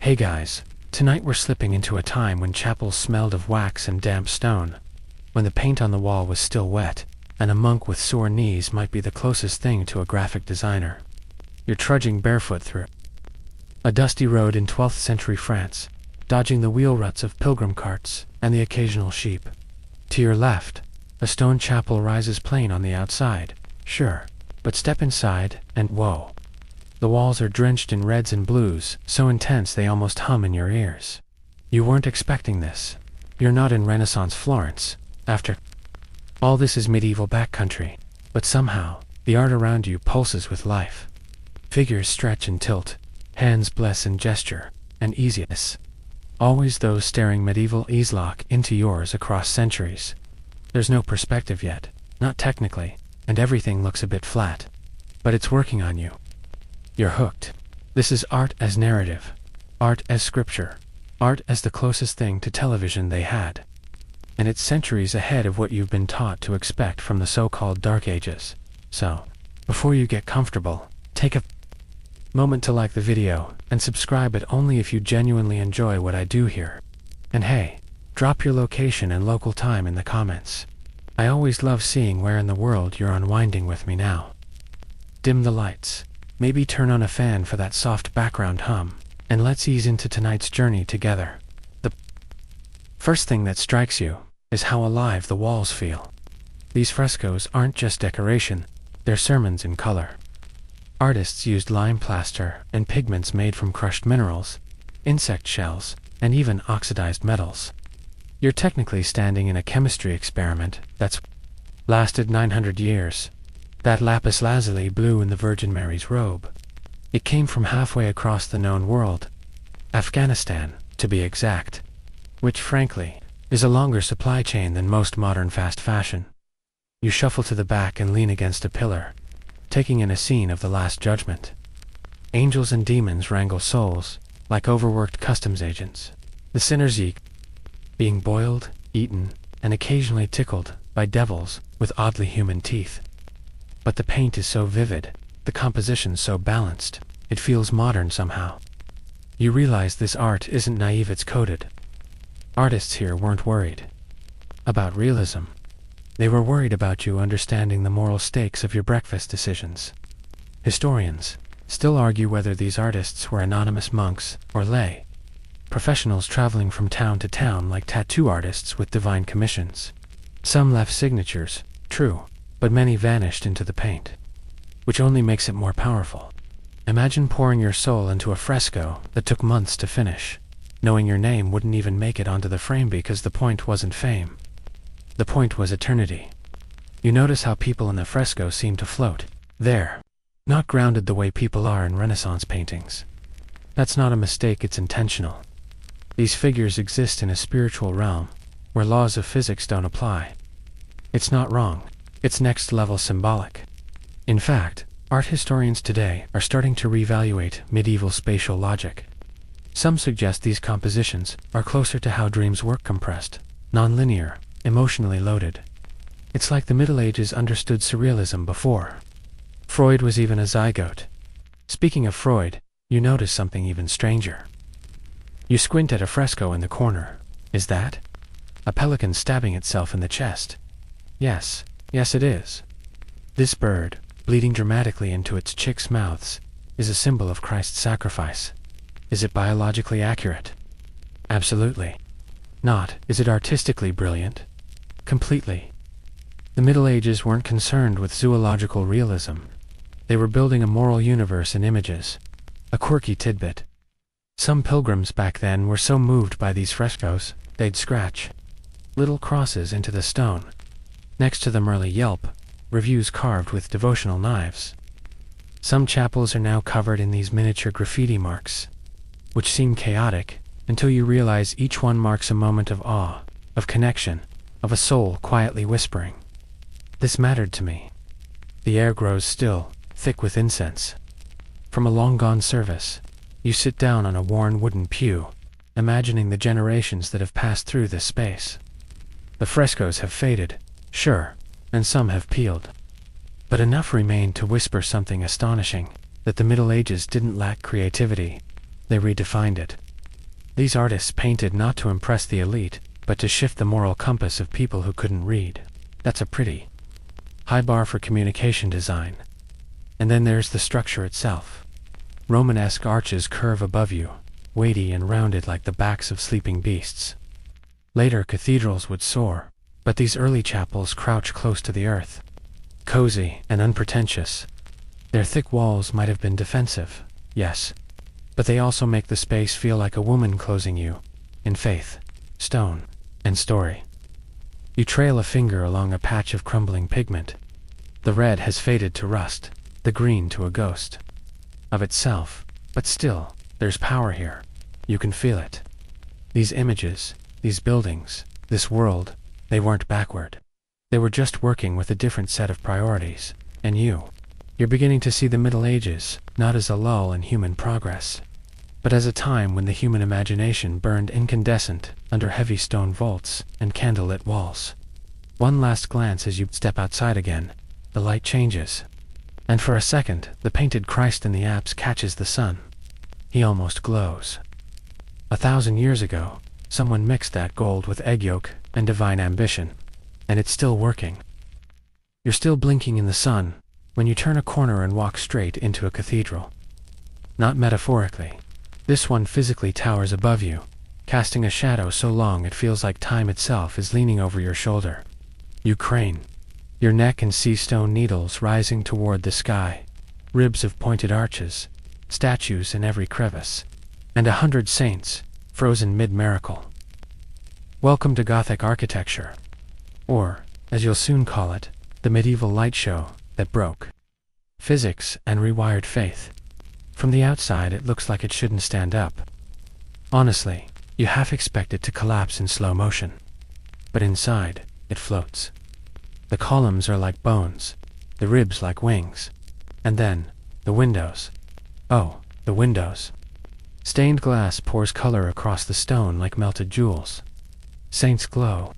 Hey guys, tonight we're slipping into a time when chapels smelled of wax and damp stone, when the paint on the wall was still wet, and a monk with sore knees might be the closest thing to a graphic designer. You're trudging barefoot through a dusty road in 12th century France, dodging the wheel ruts of pilgrim carts and the occasional sheep. To your left, a stone chapel rises plain on the outside, sure, but step inside and whoa. The walls are drenched in reds and blues, so intense they almost hum in your ears. You weren't expecting this. You're not in Renaissance Florence. After all, this is medieval backcountry, but somehow, the art around you pulses with life. Figures stretch and tilt, hands bless and gesture, and easiness. Always those staring medieval eyes lock into yours across centuries. There's no perspective yet, not technically, and everything looks a bit flat. But it's working on you. You're hooked. This is art as narrative, art as scripture, art as the closest thing to television they had. And it's centuries ahead of what you've been taught to expect from the so-called Dark Ages. So, before you get comfortable, take a moment to like the video, and subscribe, but only if you genuinely enjoy what I do here. And hey, drop your location and local time in the comments. I always love seeing where in the world you're unwinding with me now. Dim the lights. Maybe turn on a fan for that soft background hum, and let's ease into tonight's journey together. The first thing that strikes you is how alive the walls feel. These frescoes aren't just decoration, they're sermons in color. Artists used lime plaster and pigments made from crushed minerals, insect shells, and even oxidized metals. You're technically standing in a chemistry experiment that's lasted 900 years. That lapis lazuli blue in the Virgin Mary's robe. It came from halfway across the known world, Afghanistan, to be exact, which frankly, is a longer supply chain than most modern fast fashion. You shuffle to the back and lean against a pillar, taking in a scene of the Last Judgment. Angels and demons wrangle souls, like overworked customs agents. The sinners being boiled, eaten, and occasionally tickled by devils with oddly human teeth. But the paint is so vivid, the composition so balanced, it feels modern somehow. You realize this art isn't naive, it's coded. Artists here weren't worried about realism. They were worried about you understanding the moral stakes of your breakfast decisions. Historians still argue whether these artists were anonymous monks or lay professionals traveling from town to town like tattoo artists with divine commissions. Some left signatures, true, but many vanished into the paint, which only makes it more powerful. Imagine pouring your soul into a fresco that took months to finish, knowing your name wouldn't even make it onto the frame because the point wasn't fame. The point was eternity. You notice how people in the fresco seem to float there, not grounded the way people are in Renaissance paintings. That's not a mistake, it's intentional. These figures exist in a spiritual realm, where laws of physics don't apply. It's not wrong. It's next-level symbolic. In fact, art historians today are starting to reevaluate medieval spatial logic. Some suggest these compositions are closer to how dreams work, compressed, non-linear, emotionally loaded. It's like the Middle Ages understood surrealism before Freud was even a zygote. Speaking of Freud, you notice something even stranger. You squint at a fresco in the corner. Is that a pelican stabbing itself in the chest? Yes. Yes, it is. This bird, bleeding dramatically into its chicks' mouths, is a symbol of Christ's sacrifice. Is it biologically accurate? Absolutely not. Is it artistically brilliant? Completely. The Middle Ages weren't concerned with zoological realism. They were building a moral universe in images. A quirky tidbit. Some pilgrims back then were so moved by these frescoes, they'd scratch little crosses into the stone. Next to them early Yelp reviews carved with devotional knives. Some chapels are now covered in these miniature graffiti marks, which seem chaotic until you realize each one marks a moment of awe, of connection, of a soul quietly whispering, "This mattered to me." The air grows still, thick with incense. From a long-gone service, you sit down on a worn wooden pew, imagining the generations that have passed through this space. The frescoes have faded, sure, and some have peeled. But enough remained to whisper something astonishing, that the Middle Ages didn't lack creativity. They redefined it. These artists painted not to impress the elite, but to shift the moral compass of people who couldn't read. That's a pretty high bar for communication design. And then there's the structure itself. Romanesque arches curve above you, weighty and rounded like the backs of sleeping beasts. Later cathedrals would soar, but these early chapels crouch close to the earth, cozy and unpretentious. Their thick walls might have been defensive, yes, but they also make the space feel like a woman closing you, in faith, stone, and story. You trail a finger along a patch of crumbling pigment. The red has faded to rust, the green to a ghost of itself, but still, there's power here. You can feel it. These images, these buildings, this world, they weren't backward. They were just working with a different set of priorities, and you're beginning to see the Middle Ages, not as a lull in human progress, but as a time when the human imagination burned incandescent under heavy stone vaults and candlelit walls. One last glance as you step outside again, the light changes, and for a second, the painted Christ in the apse catches the sun. He almost glows. 1,000 years ago, someone mixed that gold with egg yolk and divine ambition, and it's still working. You're still blinking in the sun when you turn a corner and walk straight into a cathedral. Not metaphorically. This one physically towers above you, casting a shadow so long it feels like time itself is leaning over your shoulder. You crane. Your neck and see stone needles rising toward the sky, ribs of pointed arches, statues in every crevice, and 100 saints, frozen mid-miracle. Welcome to Gothic architecture, or, as you'll soon call it, the medieval light show that broke physics and rewired faith. From the outside it looks like it shouldn't stand up. Honestly, you half expect it to collapse in slow motion. But inside, it floats. The columns are like bones, the ribs like wings. And then, the windows. Oh, the windows. Stained glass pours color across the stone like melted jewels. Saints glow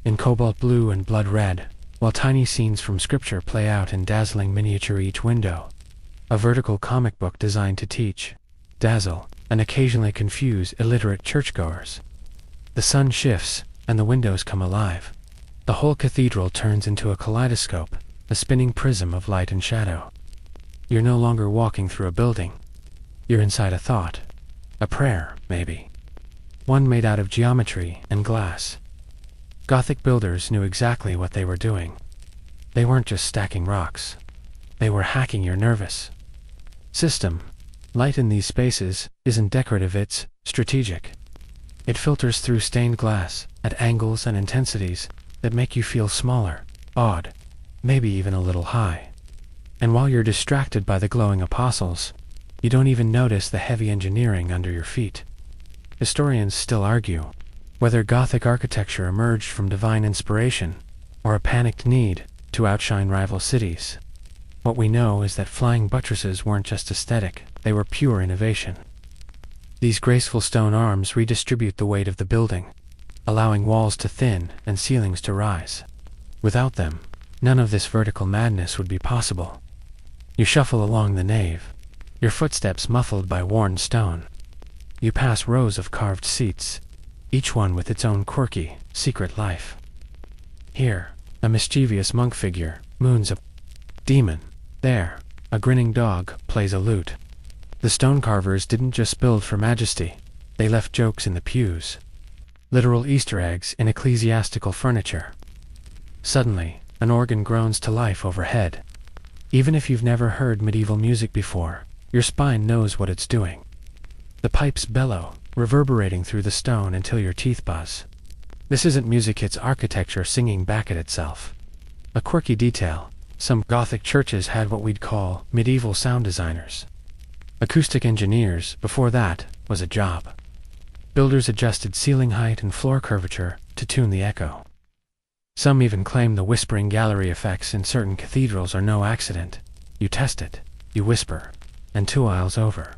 in cobalt blue and blood red, while tiny scenes from scripture play out in dazzling miniature each window. A vertical comic book designed to teach, dazzle, and occasionally confuse illiterate churchgoers. The sun shifts, and the windows come alive. The whole cathedral turns into a kaleidoscope, a spinning prism of light and shadow. You're no longer walking through a building. You're inside a thought. A prayer, maybe. One made out of geometry and glass. Gothic builders knew exactly what they were doing. They weren't just stacking rocks. They were hacking your nervous system. Light in these spaces isn't decorative, it's strategic. It filters through stained glass at angles and intensities that make you feel smaller, odd, maybe even a little high. And while you're distracted by the glowing apostles, you don't even notice the heavy engineering under your feet. Historians still argue whether Gothic architecture emerged from divine inspiration or a panicked need to outshine rival cities. What we know is that flying buttresses weren't just aesthetic, they were pure innovation. These graceful stone arms redistribute the weight of the building, allowing walls to thin and ceilings to rise. Without them, none of this vertical madness would be possible. You shuffle along the nave, your footsteps muffled by worn stone. You pass rows of carved seats, each one with its own quirky, secret life. Here, a mischievous monk figure moons a demon. There, a grinning dog plays a lute. The stone carvers didn't just build for majesty, they left jokes in the pews. Literal Easter eggs in ecclesiastical furniture. Suddenly, an organ groans to life overhead. Even if you've never heard medieval music before, your spine knows what it's doing. The pipes bellow, reverberating through the stone until your teeth buzz. This isn't music, it's architecture singing back at itself. A quirky detail, some Gothic churches had what we'd call medieval sound designers. Acoustic engineers, before that, was a job. Builders adjusted ceiling height and floor curvature to tune the echo. Some even claim the whispering gallery effects in certain cathedrals are no accident. You test it, you whisper, and 2 aisles over,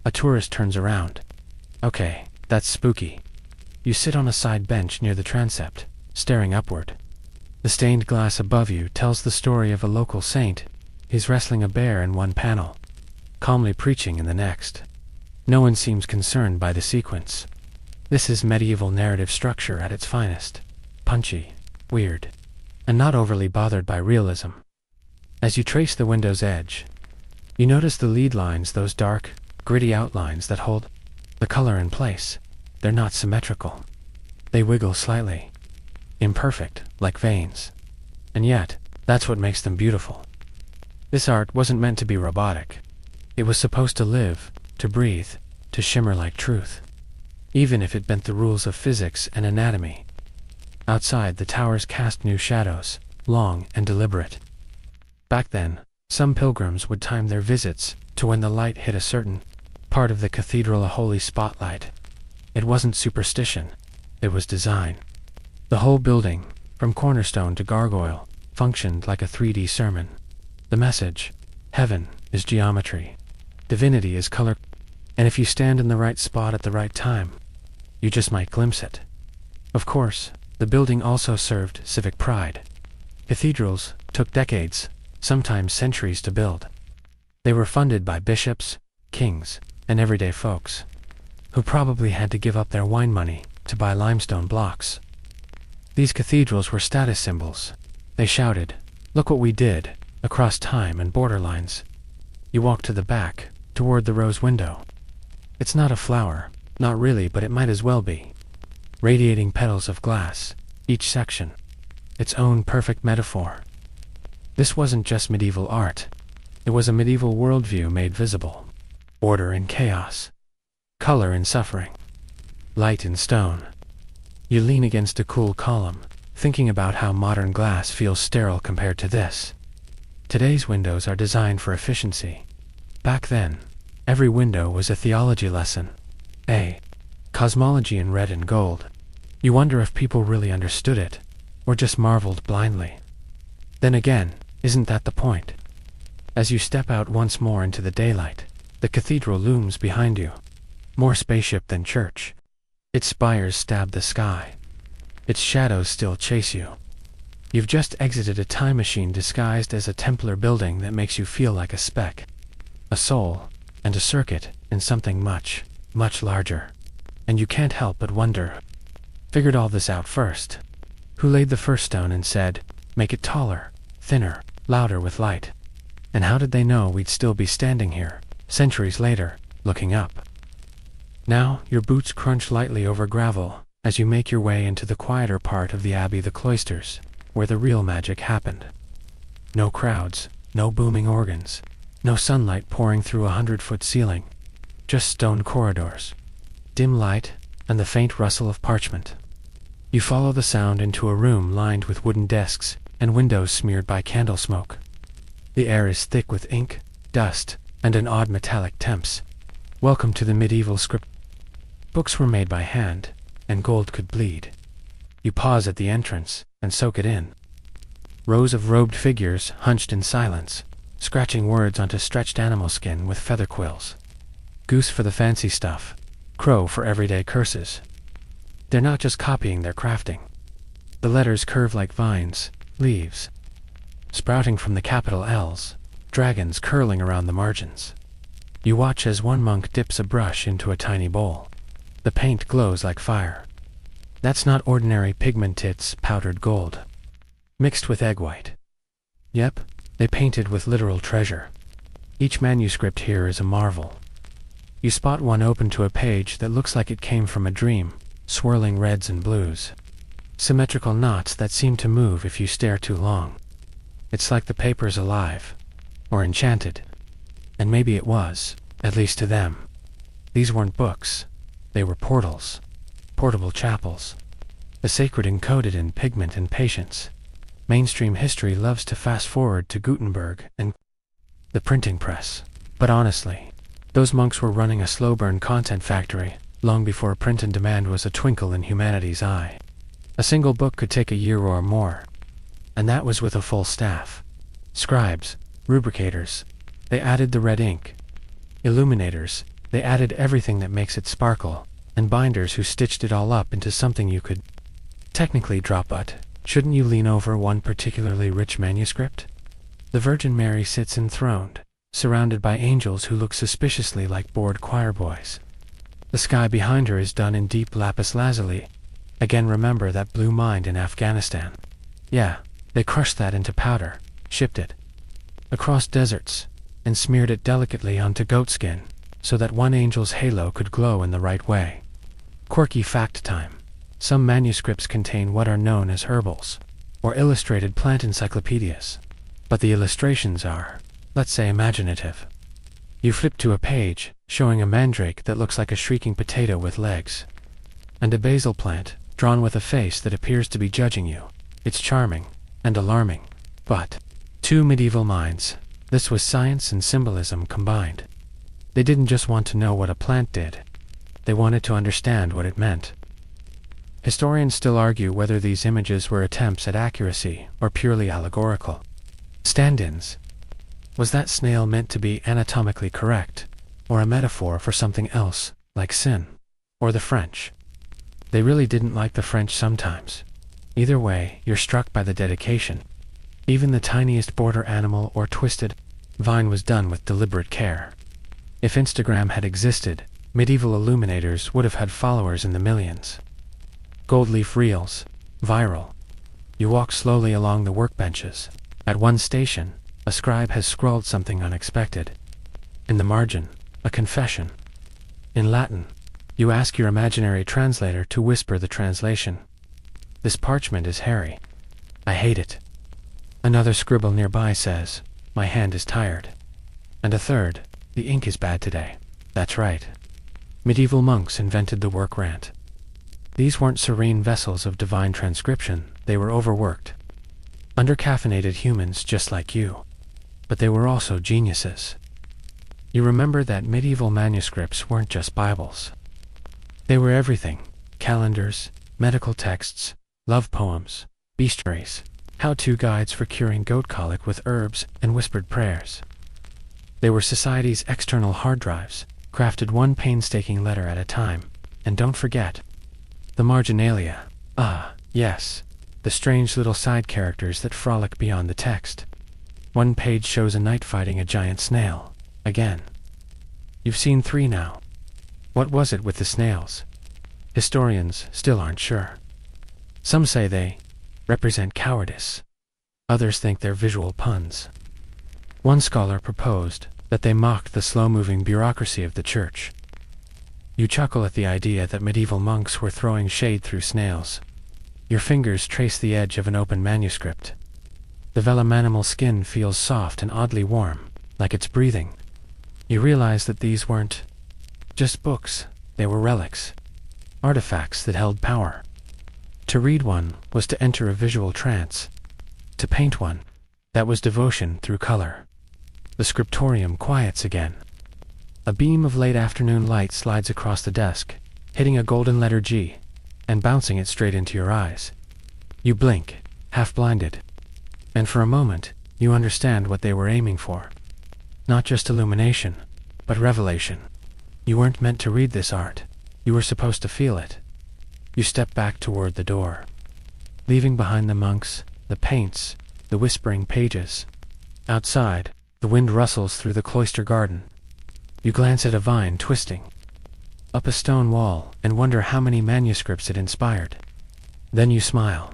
a tourist turns around. Okay, that's spooky. You sit on a side bench near the transept, staring upward. The stained glass above you tells the story of a local saint. He's wrestling a bear in one panel, calmly preaching in the next. No one seems concerned by the sequence. This is medieval narrative structure at its finest. Punchy, weird, and not overly bothered by realism. As you trace the window's edge, you notice the lead lines, those dark, gritty outlines that hold the color in place. They're not symmetrical. They wiggle slightly, imperfect, like veins. And yet, that's what makes them beautiful. This art wasn't meant to be robotic. It was supposed to live, to breathe, to shimmer like truth, even if it bent the rules of physics and anatomy. Outside, the towers cast new shadows, long and deliberate. Back then, some pilgrims would time their visits to when the light hit a certain part of the cathedral, a holy spotlight. It wasn't superstition, it was design. The whole building, from cornerstone to gargoyle, functioned like a 3D sermon. The message: heaven is geometry, divinity is color, and if you stand in the right spot at the right time, you just might glimpse it. Of course, the building also served civic pride. Cathedrals took decades, sometimes centuries to build. They were funded by bishops, kings, and everyday folks, who probably had to give up their wine money to buy limestone blocks. These cathedrals were status symbols. They shouted, "Look what we did," across time and borderlines. You walk to the back, toward the rose window. It's not a flower, not really, but it might as well be. Radiating petals of glass, each section, its own perfect metaphor. This wasn't just medieval art. It was a medieval worldview made visible. Order in chaos. Color in suffering. Light in stone. You lean against a cool column, thinking about how modern glass feels sterile compared to this. Today's windows are designed for efficiency. Back then, every window was a theology lesson. Cosmology in red and gold. You wonder if people really understood it, or just marveled blindly. Then again, isn't that the point? As you step out once more into the daylight, the cathedral looms behind you, more spaceship than church. Its spires stab the sky. Its shadows still chase you. You've just exited a time machine disguised as a Templar building that makes you feel like a speck, a soul, and a circuit in something much, much larger. And you can't help but wonder, figured all this out first? Who laid the first stone and said, make it taller, thinner, louder with light? And how did they know we'd still be standing here, centuries later, looking up? Now, your boots crunch lightly over gravel as you make your way into the quieter part of the abbey, the cloisters, where the real magic happened. No crowds, no booming organs, no sunlight pouring through 100-foot ceiling, just stone corridors, dim light, and the faint rustle of parchment. You follow the sound into a room lined with wooden desks and windows smeared by candle smoke. The air is thick with ink, dust, and an odd metallic temps. Welcome to the medieval script. Books were made by hand, and gold could bleed. You pause at the entrance and soak it in. Rows of robed figures hunched in silence, scratching words onto stretched animal skin with feather quills. Goose for the fancy stuff, crow for everyday curses. They're not just copying, they're crafting. The letters curve like vines, leaves, sprouting from the capital L's, dragons curling around the margins. You watch as one monk dips a brush into a tiny bowl. The paint glows like fire. That's not ordinary pigment, it's powdered gold, mixed with egg white. Yep, they painted with literal treasure. Each manuscript here is a marvel. You spot one open to a page that looks like it came from a dream, swirling reds and blues. Symmetrical knots that seem to move if you stare too long. It's like the paper's alive, or enchanted. And maybe it was, at least to them. These weren't books. They were portals. Portable chapels. The sacred encoded in pigment and patience. Mainstream history loves to fast forward to Gutenberg and the printing press. But honestly, those monks were running a slow-burn content factory long before print on demand was a twinkle in humanity's eye. A single book could take a year or more. And that was with a full staff. Scribes, rubricators, they added the red ink. Illuminators, they added everything that makes it sparkle, and binders who stitched it all up into something you could technically drop. But shouldn't you lean over one particularly rich manuscript? The Virgin Mary sits enthroned, surrounded by angels who look suspiciously like bored choir boys. The sky behind her is done in deep lapis lazuli. Again, remember that blue mine in Afghanistan. Yeah, they crushed that into powder, shipped it across deserts, and smeared it delicately onto goatskin, so that one angel's halo could glow in the right way. Quirky fact time. Some manuscripts contain what are known as herbals, or illustrated plant encyclopedias. But the illustrations are, let's say, imaginative. You flip to a page, showing a mandrake that looks like a shrieking potato with legs, and a basil plant, drawn with a face that appears to be judging you. It's charming, and alarming. But, two medieval minds, this was science and symbolism combined. They didn't just want to know what a plant did. They wanted to understand what it meant. Historians still argue whether these images were attempts at accuracy or purely allegorical. Stand-ins. Was that snail meant to be anatomically correct, or a metaphor for something else, like sin? Or the French? They really didn't like the French sometimes. Either way, you're struck by the dedication. Even the tiniest border animal or twisted vine was done with deliberate care. If Instagram had existed, medieval illuminators would have had followers in the millions. Gold leaf reels. Viral. You walk slowly along the workbenches. At one station, a scribe has scrawled something unexpected. In the margin, a confession. In Latin, you ask your imaginary translator to whisper the translation. This parchment is hairy. I hate it. Another scribble nearby says, my hand is tired. And a third, the ink is bad today. That's right. Medieval monks invented the work rant. These weren't serene vessels of divine transcription, they were overworked. Undercaffeinated humans just like you. But they were also geniuses. You remember that medieval manuscripts weren't just Bibles. They were everything: calendars, medical texts, love poems, bestiaries, how-to guides for curing goat colic with herbs, and whispered prayers. They were society's external hard drives, crafted one painstaking letter at a time. And don't forget the marginalia. Ah, yes, the strange little side characters that frolic beyond the text. One page shows a knight fighting a giant snail. Again. You've seen 3 now. What was it with the snails? Historians still aren't sure. Some say they represent cowardice. Others think they're visual puns. One scholar proposed that they mocked the slow-moving bureaucracy of the church. You chuckle at the idea that medieval monks were throwing shade through snails. Your fingers trace the edge of an open manuscript. The vellum animal skin feels soft and oddly warm, like it's breathing. You realize that these weren't just books, they were relics. Artifacts that held power. To read one was to enter a visual trance. To paint one, that was devotion through color. The scriptorium quiets again. A beam of late afternoon light slides across the desk, hitting a golden letter G, and bouncing it straight into your eyes. You blink, half blinded. And for a moment, you understand what they were aiming for. Not just illumination, but revelation. You weren't meant to read this art. You were supposed to feel it. You step back toward the door, leaving behind the monks, the paints, the whispering pages. Outside, the wind rustles through the cloister garden. You glance at a vine twisting up a stone wall and wonder how many manuscripts it inspired. Then you smile.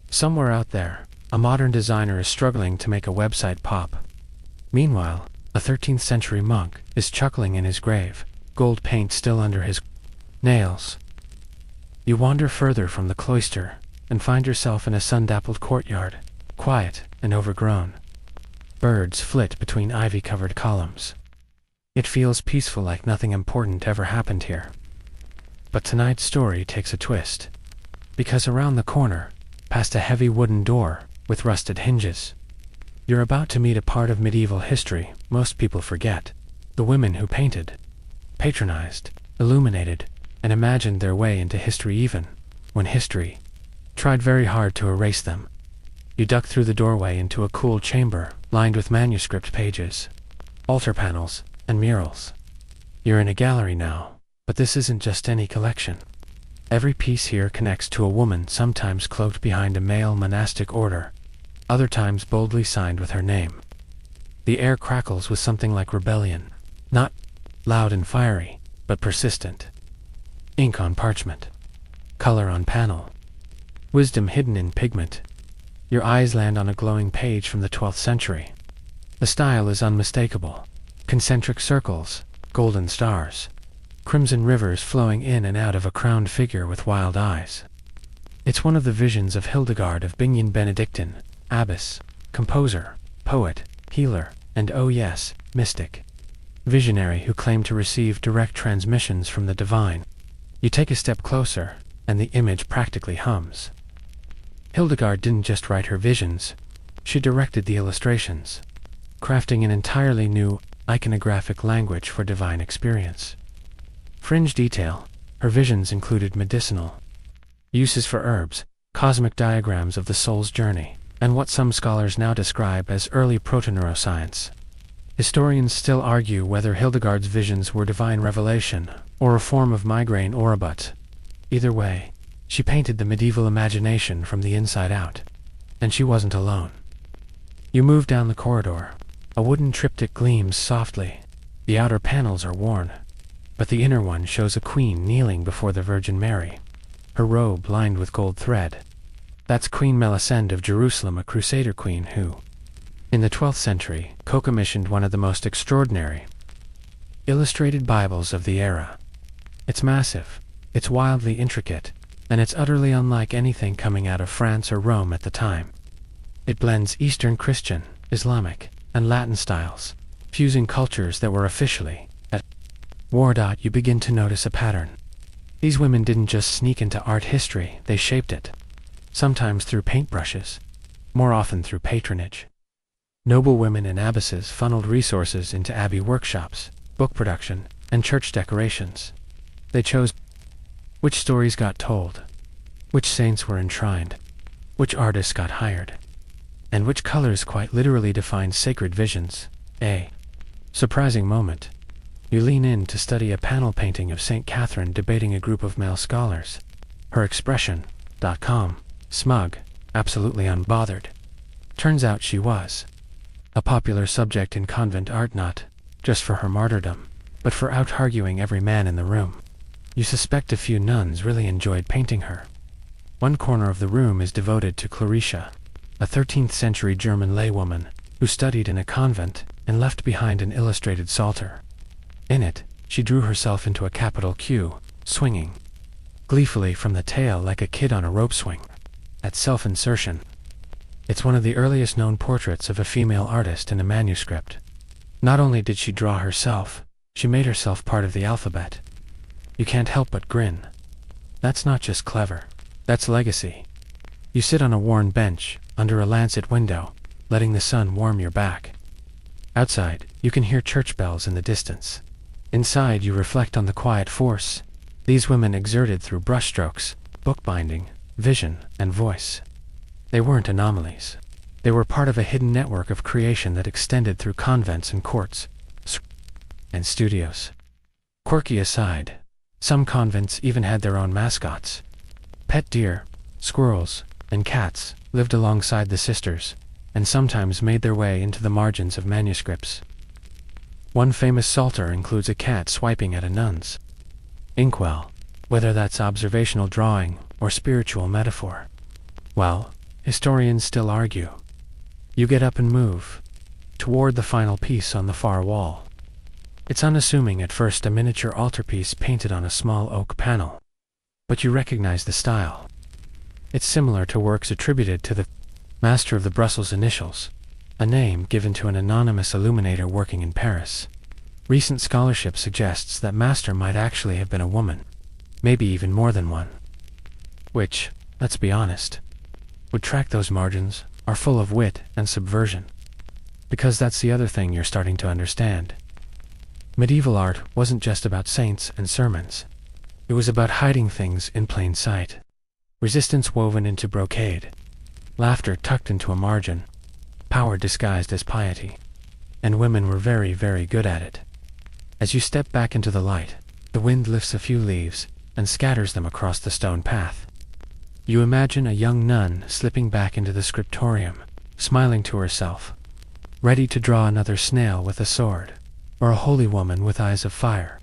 Somewhere out there, a modern designer is struggling to make a website pop. Meanwhile, a 13th century monk is chuckling in his grave, gold paint still under his nails. You wander further from the cloister and find yourself in a sun-dappled courtyard, quiet and overgrown. Birds flit between ivy-covered columns. It feels peaceful, like nothing important ever happened here. But tonight's story takes a twist. Because around the corner, past a heavy wooden door with rusted hinges, you're about to meet a part of medieval history most people forget. The women who painted, patronized, illuminated, and imagined their way into history even when history tried very hard to erase them. You duck through the doorway into a cool chamber lined with manuscript pages, altar panels, and murals. You're in a gallery now, but this isn't just any collection. Every piece here connects to a woman, sometimes cloaked behind a male monastic order, other times boldly signed with her name. The air crackles with something like rebellion, not loud and fiery, but persistent. ink on parchment, color on panel, wisdom hidden in pigment. Your eyes land on a glowing page from the 12th century. The style is unmistakable. Concentric circles, golden stars, crimson rivers flowing in and out of a crowned figure with wild eyes. It's one of the visions of Hildegard of Bingen, Benedictine, abbess, composer, poet, healer, and oh yes, mystic. Visionary who claimed to receive direct transmissions from the divine. You take a step closer, and the image practically hums. Hildegard didn't just write her visions, she directed the illustrations, crafting an entirely new, iconographic language for divine experience. Fringe detail, her visions included medicinal uses for herbs, cosmic diagrams of the soul's journey, and what some scholars now describe as early proto-neuroscience. Historians still argue whether Hildegard's visions were divine revelation, or a form of migraine oribut. Either way, she painted the medieval imagination from the inside out. And she wasn't alone. You move down the corridor. A wooden triptych gleams softly. The outer panels are worn, but the inner one shows a queen kneeling before the Virgin Mary, her robe lined with gold thread. That's Queen Melisende of Jerusalem, a crusader queen who, in the 12th century, co-commissioned one of the most extraordinary illustrated Bibles of the era. It's massive, it's wildly intricate, and it's utterly unlike anything coming out of France or Rome at the time. It blends Eastern Christian, Islamic, and Latin styles, fusing cultures that were officially at war. You begin to notice a pattern. These women didn't just sneak into art history, they shaped it. Sometimes through paintbrushes, more often through patronage. Noble women and abbesses funneled resources into abbey workshops, book production, and church decorations. They chose which stories got told, which saints were enshrined, which artists got hired, and which colors quite literally defined sacred visions. A surprising moment. You lean in to study a panel painting of St. Catherine debating a group of male scholars. Her expression, calm, smug, absolutely unbothered. Turns out she was a popular subject in convent art, not just for her martyrdom, but for out-arguing every man in the room. You suspect a few nuns really enjoyed painting her. One corner of the room is devoted to Claricia, a 13th century German laywoman who studied in a convent and left behind an illustrated psalter. In it, she drew herself into a capital Q, swinging gleefully from the tail like a kid on a rope swing. At self-insertion. It's one of the earliest known portraits of a female artist in a manuscript. Not only did she draw herself, she made herself part of the alphabet. You can't help but grin. That's not just clever, that's legacy. You sit on a worn bench, under a lancet window, letting the sun warm your back. Outside, you can hear church bells in the distance. Inside, you reflect on the quiet force these women exerted through brushstrokes, bookbinding, vision, and voice. They weren't anomalies. They were part of a hidden network of creation that extended through convents and courts and studios. Quirky aside, some convents even had their own mascots. Pet deer, squirrels, and cats lived alongside the sisters, and sometimes made their way into the margins of manuscripts. One famous psalter includes a cat swiping at a nun's inkwell, whether that's observational drawing or spiritual metaphor. Well, historians still argue. You get up and move toward the final piece on the far wall. It's unassuming at first, a miniature altarpiece painted on a small oak panel. But you recognize the style. It's similar to works attributed to the master of the Brussels initials, a name given to an anonymous illuminator working in Paris. Recent scholarship suggests that master might actually have been a woman, maybe even more than one. Which, let's be honest, would track those margins, are full of wit and subversion. Because that's the other thing you're starting to understand. Medieval art wasn't just about saints and sermons. It was about hiding things in plain sight. Resistance woven into brocade. Laughter tucked into a margin. Power disguised as piety. And women were very, very good at it. As you step back into the light, the wind lifts a few leaves and scatters them across the stone path. You imagine a young nun slipping back into the scriptorium, smiling to herself, ready to draw another snail with a sword, or a holy woman with eyes of fire,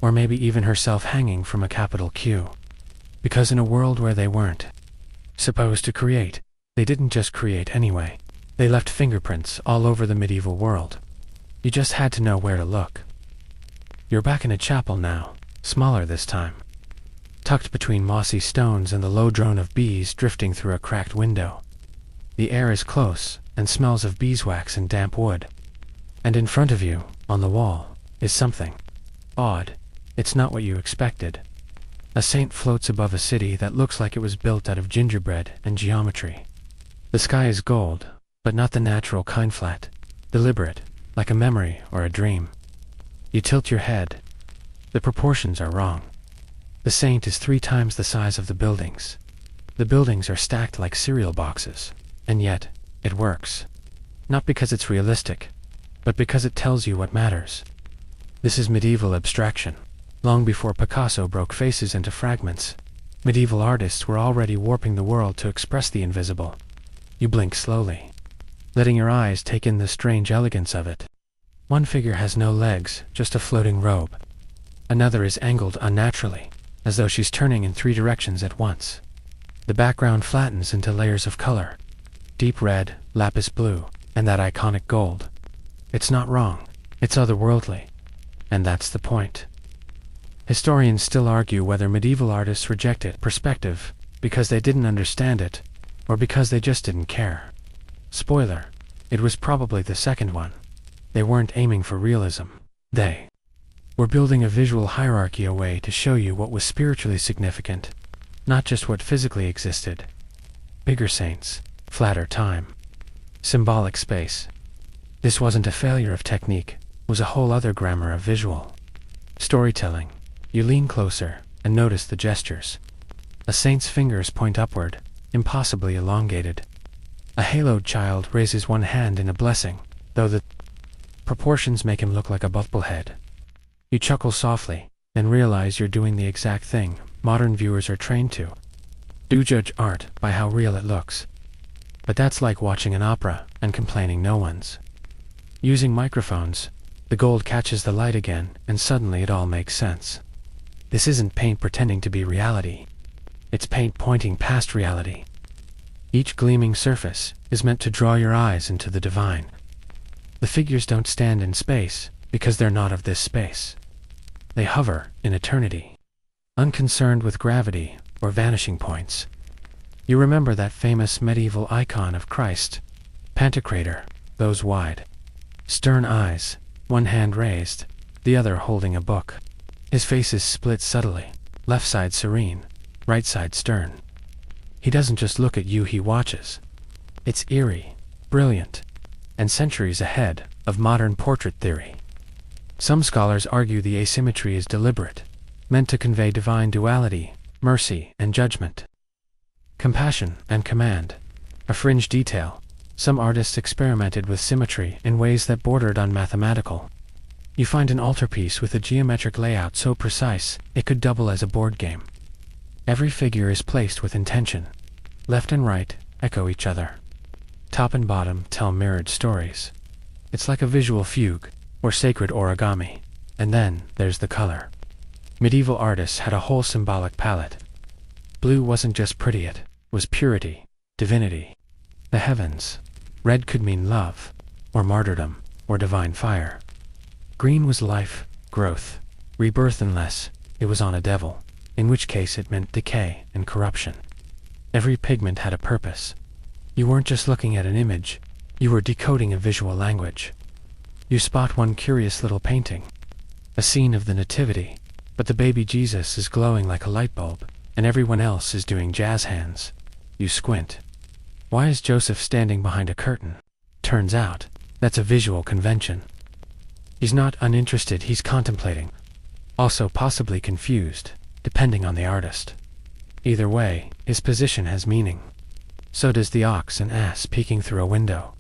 or maybe even herself hanging from a capital Q. Because in a world where they weren't supposed to create, they didn't just create anyway. They left fingerprints all over the medieval world. You just had to know where to look. You're back in a chapel now, smaller this time. Tucked between mossy stones and the low drone of bees drifting through a cracked window. The air is close and smells of beeswax and damp wood. And in front of you, on the wall, is something odd. It's not what you expected. A saint floats above a city that looks like it was built out of gingerbread and geometry. The sky is gold, but not the natural kind, flat, deliberate, like a memory or a dream. You tilt your head. The proportions are wrong. The saint is 3 times the size of the buildings. The buildings are stacked like cereal boxes, and yet, it works. Not because it's realistic, but because it tells you what matters. This is medieval abstraction. Long before Picasso broke faces into fragments, medieval artists were already warping the world to express the invisible. You blink slowly, letting your eyes take in the strange elegance of it. One figure has no legs, just a floating robe. Another is angled unnaturally, as though she's turning in 3 directions at once. The background flattens into layers of color. Deep red, lapis blue, and that iconic gold. It's not wrong, it's otherworldly. And that's the point. Historians still argue whether medieval artists rejected perspective because they didn't understand it, or because they just didn't care. Spoiler, it was probably the second one. They weren't aiming for realism. They were building a visual hierarchy, a way to show you what was spiritually significant, not just what physically existed. Bigger saints, flatter time, symbolic space. This wasn't a failure of technique, it was a whole other grammar of visual storytelling. You lean closer and notice the gestures. A saint's fingers point upward, impossibly elongated. A haloed child raises one hand in a blessing, though the proportions make him look like a bubblehead. You chuckle softly, and realize you're doing the exact thing modern viewers are trained to. Do judge art by how real it looks. But that's like watching an opera and complaining no one's using microphones. The gold catches the light again, and suddenly it all makes sense. This isn't paint pretending to be reality. It's paint pointing past reality. Each gleaming surface is meant to draw your eyes into the divine. The figures don't stand in space because they're not of this space. They hover in eternity, unconcerned with gravity or vanishing points. You remember that famous medieval icon of Christ, Pantocrator, those wide, stern eyes, one hand raised, the other holding a book. His face is split subtly, left side serene, right side stern. He doesn't just look at you, he watches. It's eerie, brilliant, and centuries ahead of modern portrait theory. Some scholars argue the asymmetry is deliberate, meant to convey divine duality, mercy and judgment, compassion and command. A fringe detail. Some artists experimented with symmetry in ways that bordered on mathematical. You find an altarpiece with a geometric layout so precise it could double as a board game. Every figure is placed with intention. Left and right echo each other. Top and bottom tell mirrored stories. It's like a visual fugue, or sacred origami. And then there's the color. Medieval artists had a whole symbolic palette. Blue wasn't just pretty, it was purity, divinity. The heavens. Red could mean love, or martyrdom, or divine fire. Green was life, growth, rebirth, unless it was on a devil, in which case it meant decay and corruption. Every pigment had a purpose. You weren't just looking at an image, you were decoding a visual language. You spot one curious little painting, a scene of the Nativity, but the baby Jesus is glowing like a light bulb, and everyone else is doing jazz hands. You squint. Why is Joseph standing behind a curtain? Turns out, that's a visual convention. He's not uninterested, he's contemplating. Also possibly confused, depending on the artist. Either way, his position has meaning. So does the ox and ass peeking through a window.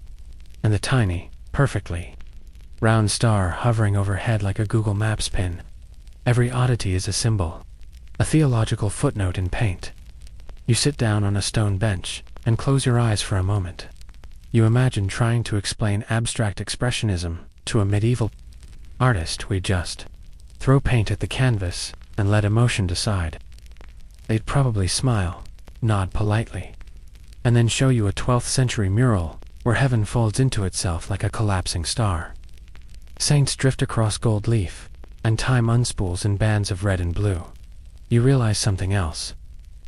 And the tiny, perfectly round star hovering overhead like a Google Maps pin. Every oddity is a symbol, a theological footnote in paint. You sit down on a stone bench and close your eyes for a moment. You imagine trying to explain abstract expressionism to a medieval artist. We just throw paint at the canvas, and let emotion decide. They'd probably smile, nod politely, and then show you a 12th century mural where heaven folds into itself like a collapsing star. Saints drift across gold leaf, and time unspools in bands of red and blue. You realize something else.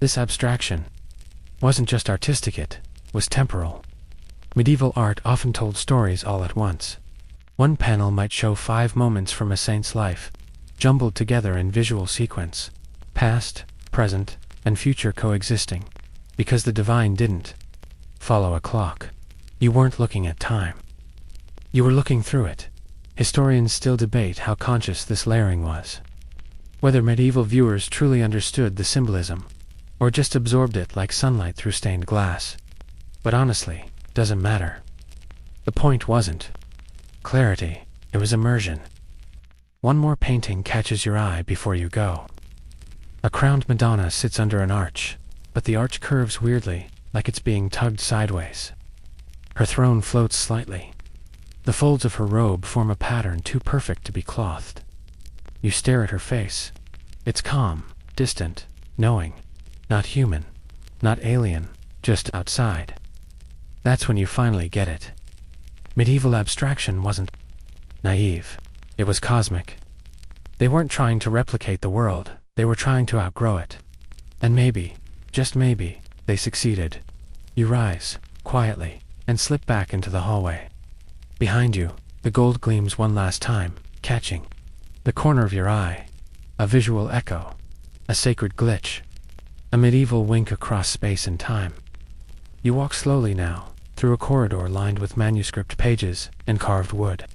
This abstraction wasn't just artistic, it was temporal. Medieval art often told stories all at once. One panel might show 5 moments from a saint's life, jumbled together in visual sequence, past, present, and future coexisting, because the divine didn't follow a clock. You weren't looking at time. You were looking through it. Historians still debate how conscious this layering was. Whether medieval viewers truly understood the symbolism, or just absorbed it like sunlight through stained glass. But honestly, doesn't matter. The point wasn't clarity, it was immersion. One more painting catches your eye before you go. A crowned Madonna sits under an arch, but the arch curves weirdly, like it's being tugged sideways. Her throne floats slightly. The folds of her robe form a pattern too perfect to be clothed. You stare at her face. It's calm, distant, knowing. Not human, not alien, just outside. That's when you finally get it. Medieval abstraction wasn't naive. It was cosmic. They weren't trying to replicate the world, they were trying to outgrow it. And maybe, just maybe, they succeeded. You rise, quietly, and slip back into the hallway. Behind you, the gold gleams one last time, catching the corner of your eye. A visual echo, a sacred glitch, a medieval wink across space and time. You walk slowly now, through a corridor lined with manuscript pages and carved wood,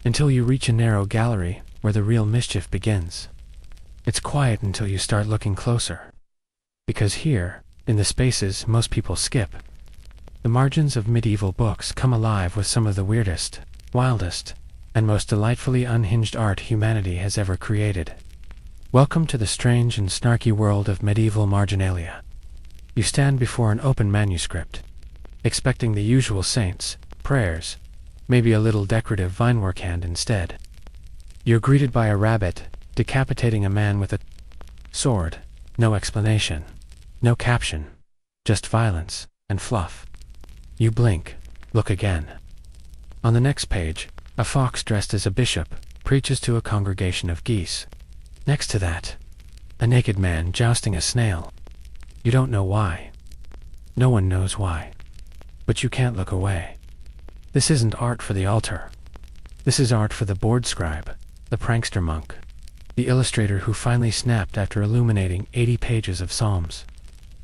until you reach a narrow gallery where the real mischief begins. It's quiet until you start looking closer. Because here, in the spaces most people skip, the margins of medieval books come alive with some of the weirdest, wildest, and most delightfully unhinged art humanity has ever created. Welcome to the strange and snarky world of medieval marginalia. You stand before an open manuscript, expecting the usual saints, prayers, maybe a little decorative vinework hand instead. You're greeted by a rabbit, decapitating a man with a sword. No explanation, no caption, just violence and fluff. You blink, look again. On the next page, a fox dressed as a bishop preaches to a congregation of geese. Next to that, a naked man jousting a snail. You don't know why. No one knows why. But you can't look away. This isn't art for the altar. This is art for the board scribe, the prankster monk, the illustrator who finally snapped after illuminating 80 pages of psalms.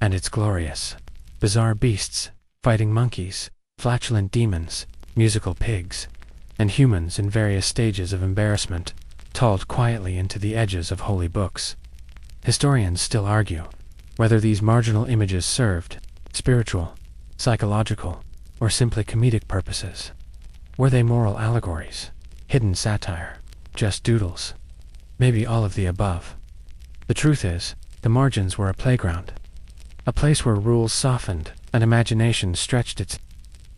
And it's glorious. Bizarre beasts, fighting monkeys, flatulent demons, musical pigs, and humans in various stages of embarrassment, told quietly into the edges of holy books. Historians still argue whether these marginal images served spiritual, psychological, or simply comedic purposes. Were they moral allegories, hidden satire, just doodles? Maybe all of the above. The truth is, the margins were a playground, a place where rules softened and imagination stretched its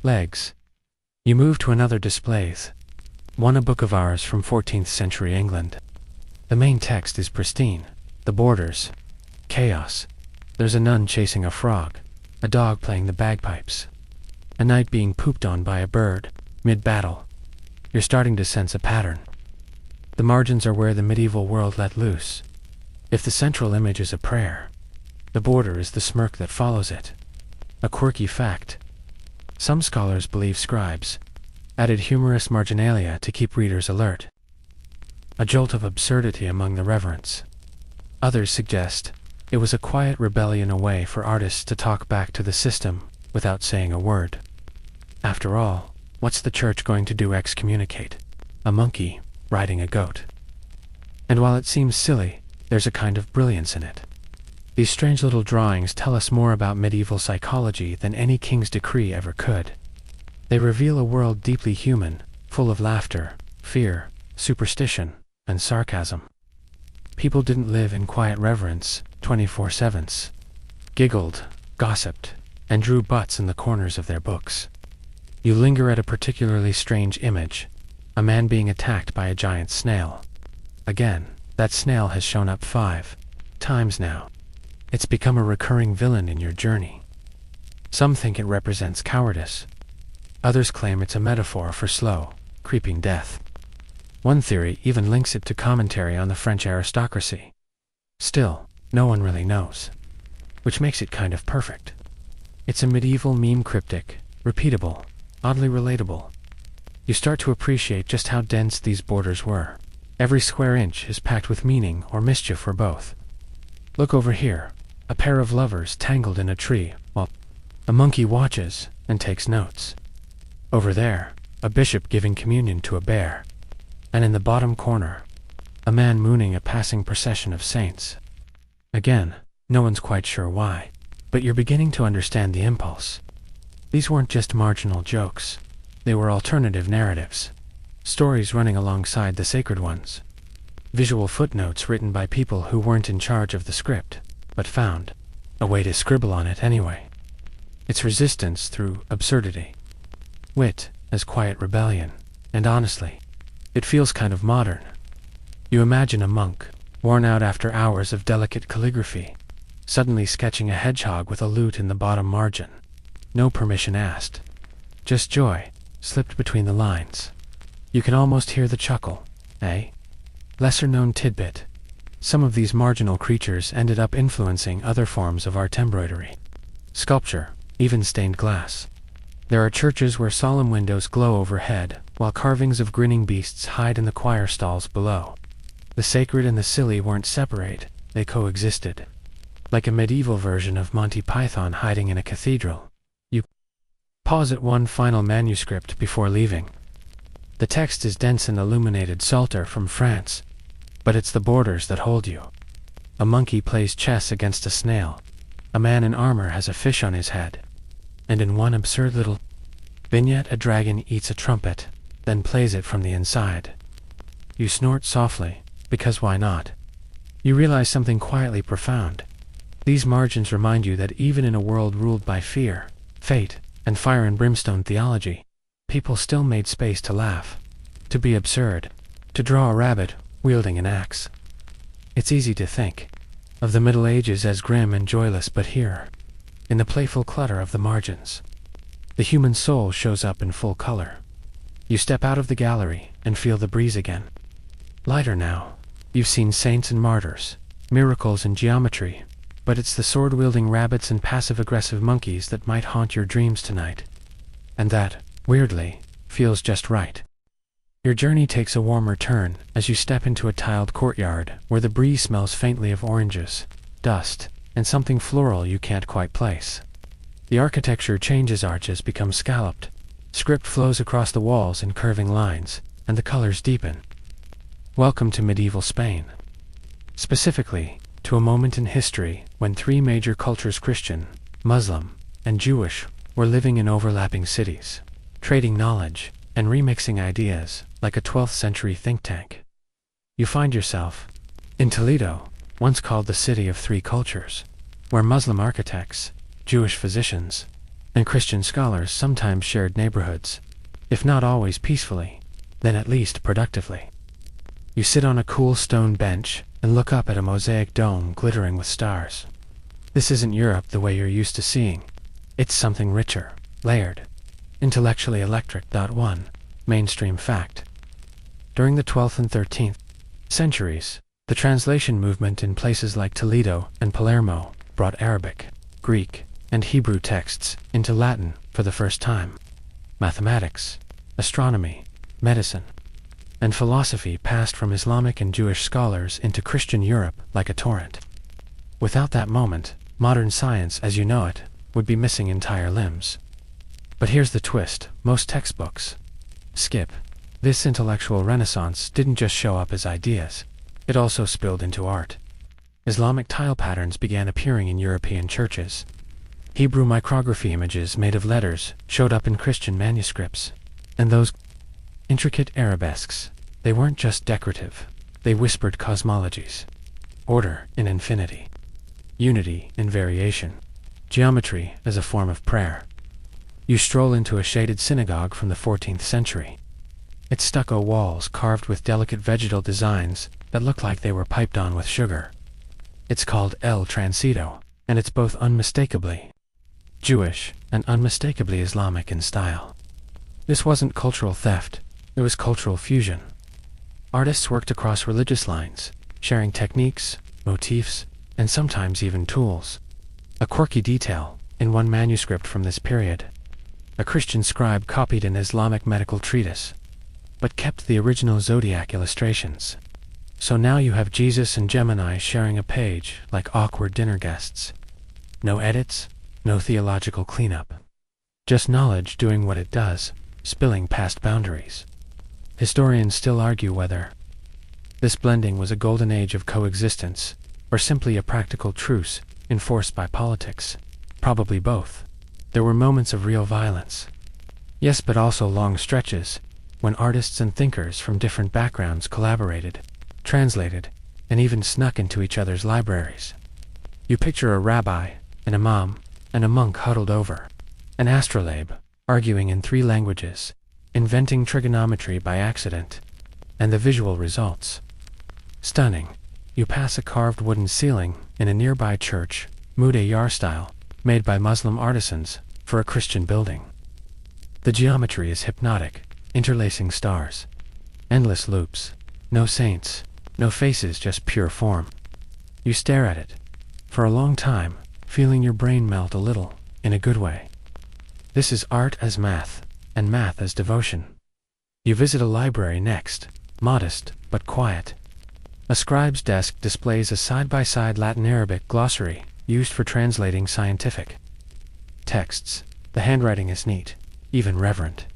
legs. You move to another displays. One a book of ours from 14th century England. The main text is pristine, the borders, chaos. There's a nun chasing a frog, a dog playing the bagpipes, a knight being pooped on by a bird, mid-battle. You're starting to sense a pattern. The margins are where the medieval world let loose. If the central image is a prayer, the border is the smirk that follows it. A quirky fact. Some scholars believe scribes added humorous marginalia to keep readers alert. A jolt of absurdity among the reverence. Others suggest it was a quiet rebellion, a way for artists to talk back to the system without saying a word. After all, what's the church going to do? Excommunicate a monkey riding a goat? And while it seems silly, there's a kind of brilliance in it. These strange little drawings tell us more about medieval psychology than any king's decree ever could. They reveal a world deeply human, full of laughter, fear, superstition, and sarcasm. People didn't live in quiet reverence 24/7. Giggled, gossiped, and drew butts in the corners of their books. You linger at a particularly strange image, a man being attacked by a giant snail. Again, That snail has shown up 5 times now. It's become a recurring villain in your journey. Some think it represents cowardice. Others claim it's a metaphor for slow, creeping death. One theory even links it to commentary on the French aristocracy. Still, no one really knows, which makes it kind of perfect. It's a medieval meme cryptic, repeatable, oddly relatable. You start to appreciate just how dense these borders were. Every square inch is packed with meaning or mischief or both. Look over here, a pair of lovers tangled in a tree, while a monkey watches and takes notes. Over there, a bishop giving communion to a bear. And in the bottom corner, a man mooning a passing procession of saints. Again, no one's quite sure why, but you're beginning to understand the impulse. These weren't just marginal jokes. They were alternative narratives. Stories running alongside the sacred ones. Visual footnotes written by people who weren't in charge of the script, but found a way to scribble on it anyway. It's resistance through absurdity. Wit as quiet rebellion, and honestly, it feels kind of modern. You imagine a monk, worn out after hours of delicate calligraphy, suddenly sketching a hedgehog with a lute in the bottom margin. No permission asked. Just joy, slipped between the lines. You can almost hear the chuckle, eh? Lesser-known tidbit. Some of these marginal creatures ended up influencing other forms of art embroidery. Sculpture, even stained glass. There are churches where solemn windows glow overhead, while carvings of grinning beasts hide in the choir stalls below. The sacred and the silly weren't separate, they coexisted. Like a medieval version of Monty Python hiding in a cathedral. You pause at one final manuscript before leaving. The text is dense and illuminated psalter from France, but it's the borders that hold you. A monkey plays chess against a snail. A man in armor has a fish on his head. And in one absurd little vignette, a dragon eats a trumpet, then plays it from the inside. You snort softly, because why not? You realize something quietly profound. These margins remind you that even in a world ruled by fear, fate, and fire and brimstone theology, people still made space to laugh, to be absurd, to draw a rabbit wielding an axe. It's easy to think of the Middle Ages as grim and joyless, but here, in the playful clutter of the margins, the human soul shows up in full color. You step out of the gallery and feel the breeze again. Lighter now. You've seen saints and martyrs, miracles and geometry, but it's the sword-wielding rabbits and passive-aggressive monkeys that might haunt your dreams tonight. And that, weirdly, feels just right. Your journey takes a warmer turn as you step into a tiled courtyard where the breeze smells faintly of oranges, dust, and something floral you can't quite place. The architecture changes, arches become scalloped, script flows across the walls in curving lines, and the colors deepen. Welcome to medieval Spain. Specifically, to a moment in history when 3 major cultures, Christian, Muslim, and Jewish, were living in overlapping cities, trading knowledge, and remixing ideas like a 12th century think tank. You find yourself in Toledo, once called the city of 3 cultures, where Muslim architects, Jewish physicians, and Christian scholars sometimes shared neighborhoods, if not always peacefully, then at least productively. You sit on a cool stone bench and look up at a mosaic dome glittering with stars. This isn't Europe the way you're used to seeing. It's something richer, layered, intellectually electric. 1. Mainstream fact. During the 12th and 13th centuries, the translation movement in places like Toledo and Palermo brought Arabic, Greek, and Hebrew texts into Latin for the first time. Mathematics, astronomy, medicine, and philosophy passed from Islamic and Jewish scholars into Christian Europe like a torrent. Without that moment, modern science as you know it would be missing entire limbs. But here's the twist: most textbooks skip this intellectual renaissance. Didn't just show up as ideas, it also spilled into art. Islamic tile patterns began appearing in European churches. Hebrew micrography images made of letters showed up in Christian manuscripts. And those intricate arabesques, they weren't just decorative, they whispered cosmologies. Order in infinity, unity in variation, geometry as a form of prayer. You stroll into a shaded synagogue from the 14th century. Its stucco walls carved with delicate vegetal designs that look like they were piped on with sugar. It's called El Transito, and it's both unmistakably Jewish and unmistakably Islamic in style. This wasn't cultural theft, it was cultural fusion. Artists worked across religious lines, sharing techniques, motifs, and sometimes even tools. A quirky detail, in one manuscript from this period, a Christian scribe copied an Islamic medical treatise, but kept the original zodiac illustrations. So now you have Jesus and Gemini sharing a page like awkward dinner guests. No edits, no theological cleanup. Just knowledge doing what it does, spilling past boundaries. Historians still argue whether this blending was a golden age of coexistence, or simply a practical truce enforced by politics. Probably both. There were moments of real violence. Yes, but also long stretches, when artists and thinkers from different backgrounds collaborated, translated, and even snuck into each other's libraries. You picture a rabbi, an imam, and a monk huddled over an astrolabe, arguing in 3 languages, inventing trigonometry by accident, and the visual results. Stunning. You pass a carved wooden ceiling in a nearby church, Mudayar style, made by Muslim artisans for a Christian building. The geometry is hypnotic, interlacing stars. Endless loops. No saints, no faces, just pure form. You stare at it, for a long time, feeling your brain melt a little, in a good way. This is art as math, and math as devotion. You visit a library next, modest but quiet. A scribe's desk displays a side-by-side Latin-Arabic glossary used for translating scientific texts. The handwriting is neat, even reverent.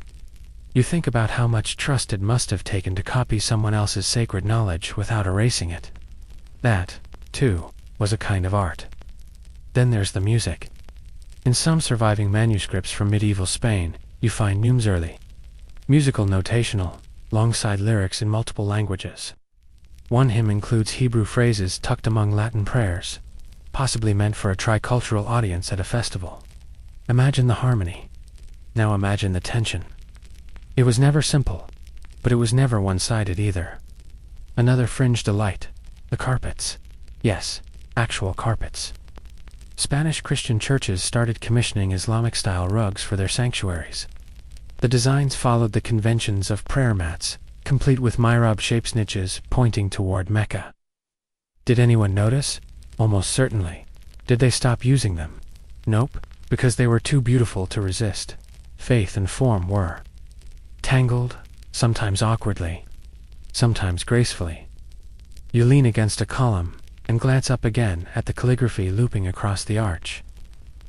You think about how much trust it must have taken to copy someone else's sacred knowledge without erasing it. That, too, was a kind of art. Then there's the music. In some surviving manuscripts from medieval Spain, you find neumes early, musical notational, alongside lyrics in multiple languages. One hymn includes Hebrew phrases tucked among Latin prayers, possibly meant for a tricultural audience at a festival. Imagine the harmony. Now imagine the tension. It was never simple, but it was never one-sided either. Another fringe delight, the carpets. Yes, actual carpets. Spanish Christian churches started commissioning Islamic-style rugs for their sanctuaries. The designs followed the conventions of prayer mats, complete with mihrab-shaped niches pointing toward Mecca. Did anyone notice? Almost certainly. Did they stop using them? Nope, because they were too beautiful to resist. Faith and form were tangled, sometimes awkwardly, sometimes gracefully. You lean against a column and glance up again at the calligraphy looping across the arch.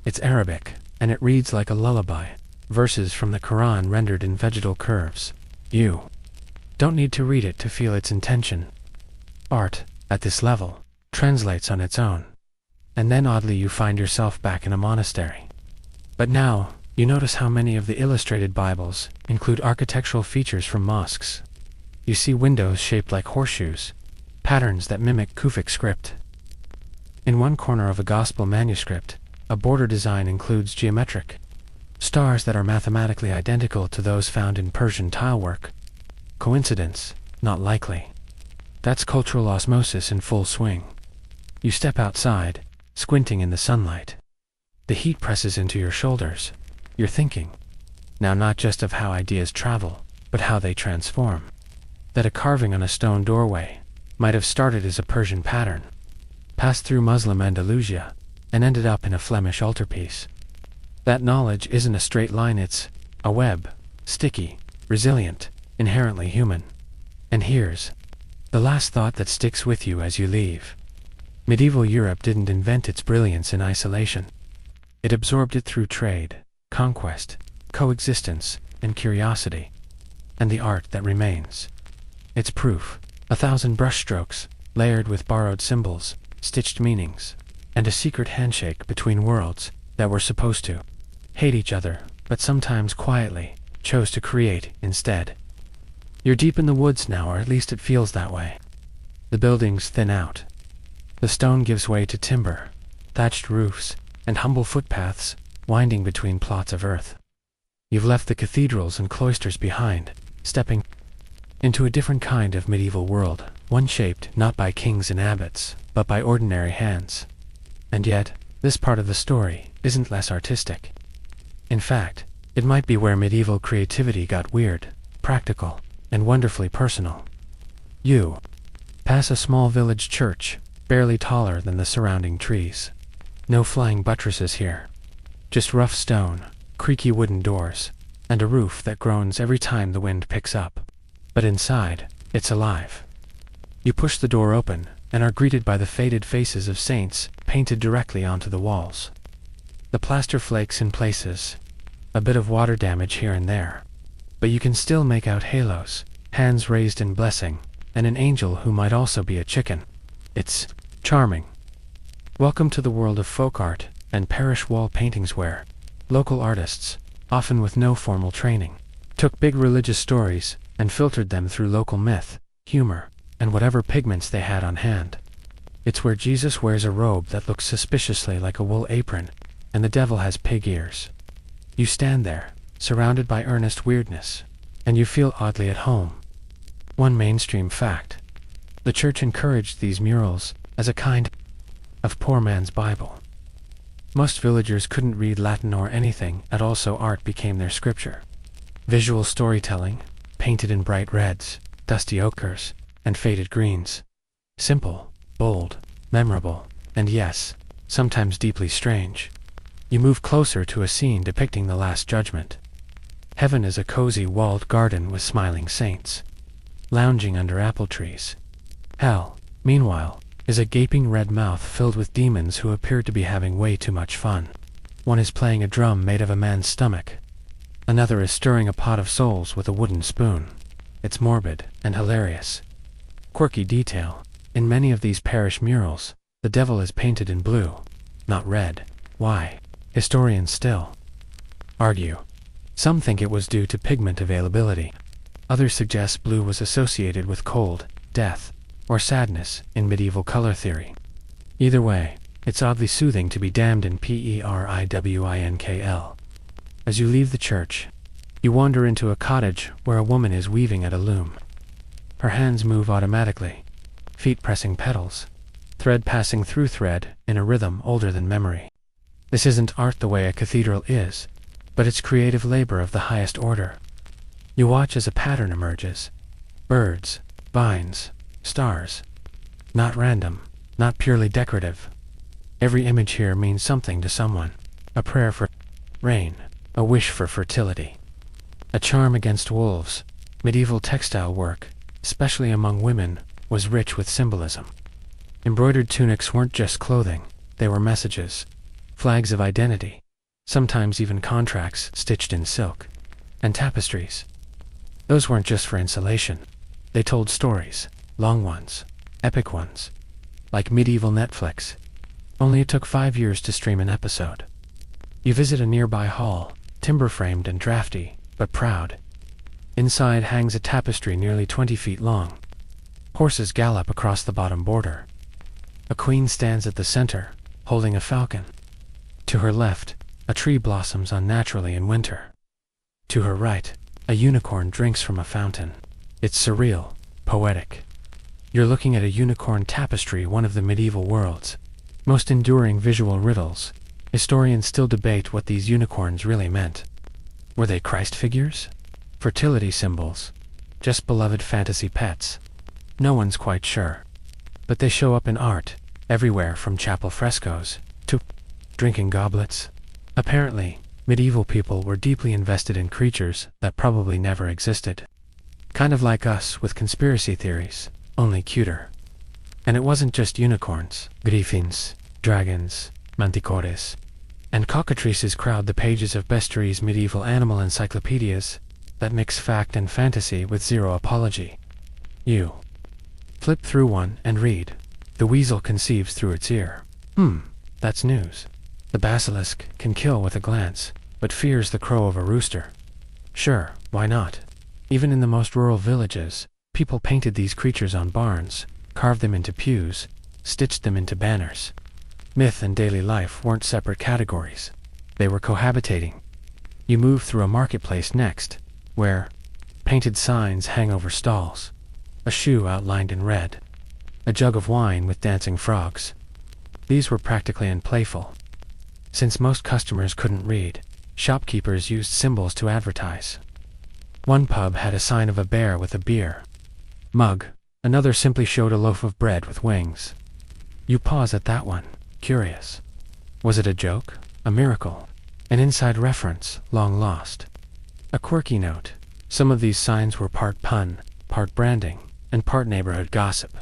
It's Arabic, and it reads like a lullaby, verses from the Quran rendered in vegetal curves. You don't need to read it to feel its intention. Art, at this level, translates on its own. And then oddly you find yourself back in a monastery. But now, you notice how many of the illustrated Bibles include architectural features from mosques. You see windows shaped like horseshoes, patterns that mimic Kufic script. In one corner of a gospel manuscript, a border design includes geometric stars that are mathematically identical to those found in Persian tilework. Coincidence? Not likely. That's cultural osmosis in full swing. You step outside, squinting in the sunlight. The heat presses into your shoulders. You're thinking, now not just of how ideas travel, but how they transform. That a carving on a stone doorway might have started as a Persian pattern, passed through Muslim Andalusia, and ended up in a Flemish altarpiece. That knowledge isn't a straight line, it's a web, sticky, resilient, inherently human. And here's the last thought that sticks with you as you leave. Medieval Europe didn't invent its brilliance in isolation. It absorbed it through trade, conquest, coexistence, and curiosity. And the art that remains. It's proof. 1,000 brushstrokes, layered with borrowed symbols, stitched meanings, and a secret handshake between worlds that were supposed to hate each other, but sometimes quietly chose to create instead. You're deep in the woods now, or at least it feels that way. The buildings thin out. The stone gives way to timber, thatched roofs, and humble footpaths winding between plots of earth. You've left the cathedrals and cloisters behind, stepping into a different kind of medieval world. one shaped not by kings and abbots, but by ordinary hands. And yet, this part of the story isn't less artistic. In fact, it might be where medieval creativity got weird, practical, and wonderfully personal. You pass a small village church, barely taller than the surrounding trees. No flying buttresses here. Just rough stone, creaky wooden doors, and a roof that groans every time the wind picks up. But inside, it's alive. You push the door open, and are greeted by the faded faces of saints painted directly onto the walls. The plaster flakes in places, a bit of water damage here and there, but you can still make out halos, hands raised in blessing, and an angel who might also be a chicken. It's charming. Welcome to the world of folk art and parish wall paintings where local artists, often with no formal training, took big religious stories and filtered them through local myth, humor, and whatever pigments they had on hand. It's where Jesus wears a robe that looks suspiciously like a wool apron, and the devil has pig ears. You stand there, surrounded by earnest weirdness, and you feel oddly at home. One mainstream fact: the church encouraged these murals as a kind of poor man's Bible. Most villagers couldn't read Latin or anything at all, so art became their scripture. Visual storytelling, painted in bright reds, dusty ochres, and faded greens. Simple, bold, memorable, and yes, sometimes deeply strange. You move closer to a scene depicting the Last Judgment. Heaven is a cozy walled garden with smiling saints, lounging under apple trees. Hell, meanwhile, is a gaping red mouth filled with demons who appear to be having way too much fun. One is playing a drum made of a man's stomach. Another is stirring a pot of souls with a wooden spoon. It's morbid and hilarious. Quirky detail: in many of these parish murals, the devil is painted in blue, not red. Why? Historians still argue. Some think it was due to pigment availability. Others suggest blue was associated with cold, death, or sadness in medieval color theory. Either way, it's oddly soothing to be damned in Periwinkle. As you leave the church, you wander into a cottage where a woman is weaving at a loom. Her hands move automatically, feet pressing petals, thread passing through thread in a rhythm older than memory. This isn't art the way a cathedral is, but it's creative labor of the highest order. You watch as a pattern emerges. Birds, vines, stars. Not random, not purely decorative. Every image here means something to someone. A prayer for rain, a wish for fertility, a charm against wolves. Medieval textile work, especially among women, was rich with symbolism. Embroidered tunics weren't just clothing, they were messages, flags of identity, sometimes even contracts stitched in silk. And tapestries. Those weren't just for insulation. They told stories, long ones, epic ones, like medieval Netflix. Only it took 5 years to stream an episode. You visit a nearby hall, timber-framed and drafty, but proud. Inside hangs a tapestry nearly 20 feet long. Horses gallop across the bottom border. A queen stands at the center, holding a falcon. To her left, a tree blossoms unnaturally in winter. To her right, a unicorn drinks from a fountain. It's surreal, poetic. You're looking at a unicorn tapestry, one of the medieval world's most enduring visual riddles. Historians still debate what these unicorns really meant. Were they Christ figures? Fertility symbols? Just beloved fantasy pets? No one's quite sure. But they show up in art, everywhere from chapel frescoes to drinking goblets. Apparently, medieval people were deeply invested in creatures that probably never existed. Kind of like us with conspiracy theories, only cuter. And it wasn't just unicorns. Griffins, dragons, manticores, and cockatrices crowd the pages of Bestiary's medieval animal encyclopedias that mix fact and fantasy with zero apology. You flip through one and read. The weasel conceives through its ear. That's news. The basilisk can kill with a glance, but fears the crow of a rooster. Sure, why not? Even in the most rural villages, people painted these creatures on barns, carved them into pews, stitched them into banners. Myth and daily life weren't separate categories. They were cohabitating. You move through a marketplace next, where painted signs hang over stalls. a shoe outlined in red, a jug of wine with dancing frogs. These were practically and playful. Since most customers couldn't read, shopkeepers used symbols to advertise. One pub had a sign of a bear with a beer mug, another simply showed a loaf of bread with wings. You pause at that one, curious. Was it a joke? A miracle? An inside reference, long lost? A quirky note? Some of these signs were part pun, part branding, and part neighborhood gossip.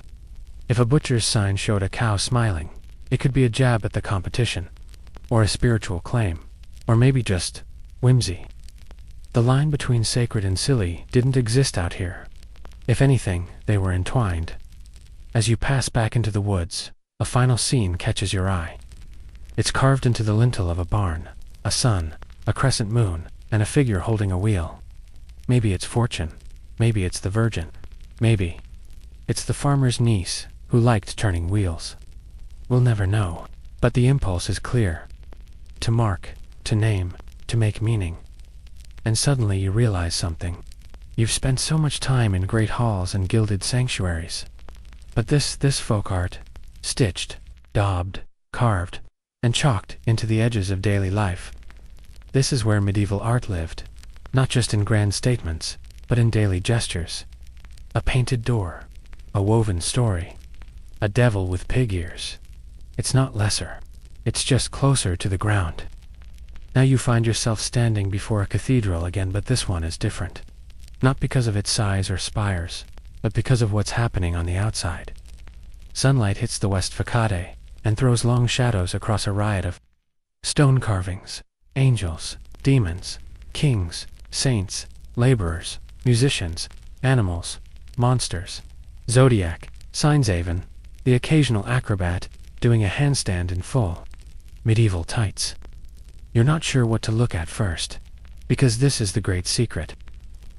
If a butcher's sign showed a cow smiling, it could be a jab at the competition, or a spiritual claim, or maybe just whimsy. The line between sacred and silly didn't exist out here. If anything, they were entwined. As you pass back into the woods, a final scene catches your eye. It's carved into the lintel of a barn, a sun, a crescent moon, and a figure holding a wheel. Maybe it's Fortune, maybe it's the Virgin, maybe it's the farmer's niece who liked turning wheels. We'll never know, but the impulse is clear. To mark, to name, to make meaning. And suddenly you realize something. You've spent so much time in great halls and gilded sanctuaries. But this folk art, stitched, daubed, carved, and chalked into the edges of daily life. This is where medieval art lived, not just in grand statements, but in daily gestures. A painted door, a woven story, a devil with pig ears. It's not lesser, it's just closer to the ground. Now you find yourself standing before a cathedral again, but this one is different. Not because of its size or spires, but because of what's happening on the outside. Sunlight hits the west facade and throws long shadows across a riot of stone carvings, angels, demons, kings, saints, laborers, musicians, animals, monsters, zodiac, signs even, the occasional acrobat doing a handstand in full medieval tights. You're not sure what to look at first, because this is the great secret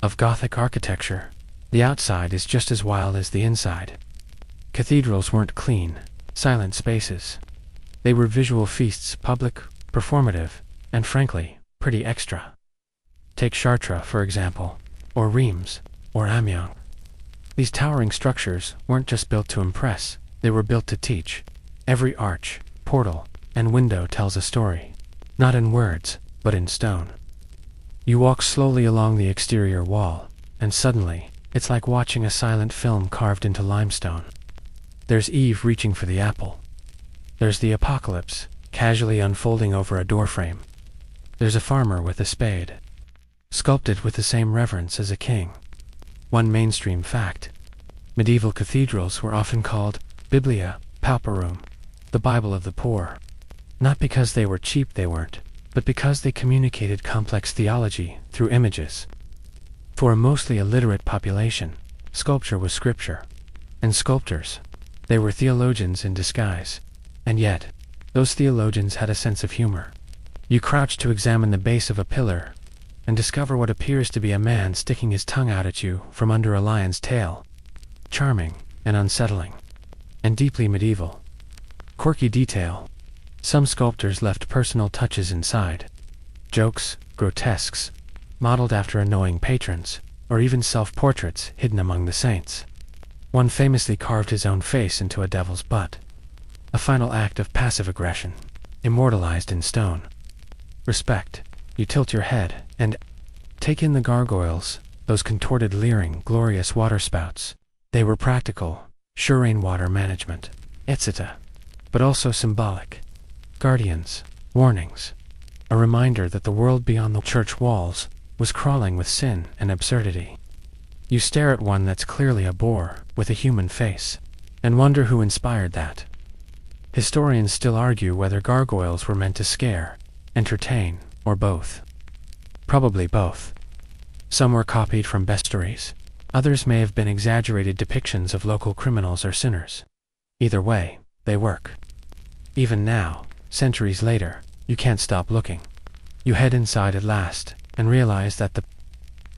of Gothic architecture. The outside is just as wild as the inside. Cathedrals weren't clean, silent spaces. They were visual feasts, public, performative, and frankly, pretty extra. Take Chartres, for example, or Reims, or Amiens. These towering structures weren't just built to impress, they were built to teach. Every arch, portal, and window tells a story, not in words, but in stone. You walk slowly along the exterior wall, and suddenly, it's like watching a silent film carved into limestone. There's Eve reaching for the apple. There's the apocalypse, casually unfolding over a doorframe. There's a farmer with a spade, sculpted with the same reverence as a king. One mainstream fact: medieval cathedrals were often called Biblia Pauperum, the Bible of the poor. Not because they were cheap, they weren't, but because they communicated complex theology through images. For a mostly illiterate population, sculpture was scripture. And sculptors, they were theologians in disguise. And yet, those theologians had a sense of humor. You crouch to examine the base of a pillar, and discover what appears to be a man sticking his tongue out at you from under a lion's tail. Charming, and unsettling, and deeply medieval. Quirky detail. Some sculptors left personal touches inside. Jokes, grotesques, modeled after annoying patrons, or even self-portraits hidden among the saints. One famously carved his own face into a devil's butt. A final act of passive aggression, immortalized in stone. Respect. You tilt your head, and take in the gargoyles, those contorted, leering, glorious waterspouts. They were practical, sure rainwater management, etc. But also symbolic. Guardians, warnings. A reminder that the world beyond the church walls was crawling with sin and absurdity. You stare at one that's clearly a boar, with a human face, and wonder who inspired that. Historians still argue whether gargoyles were meant to scare, entertain, or both. Probably both. Some were copied from bestiaries. Others may have been exaggerated depictions of local criminals or sinners. Either way, they work. Even now, centuries later, you can't stop looking. You head inside at last, and realize that the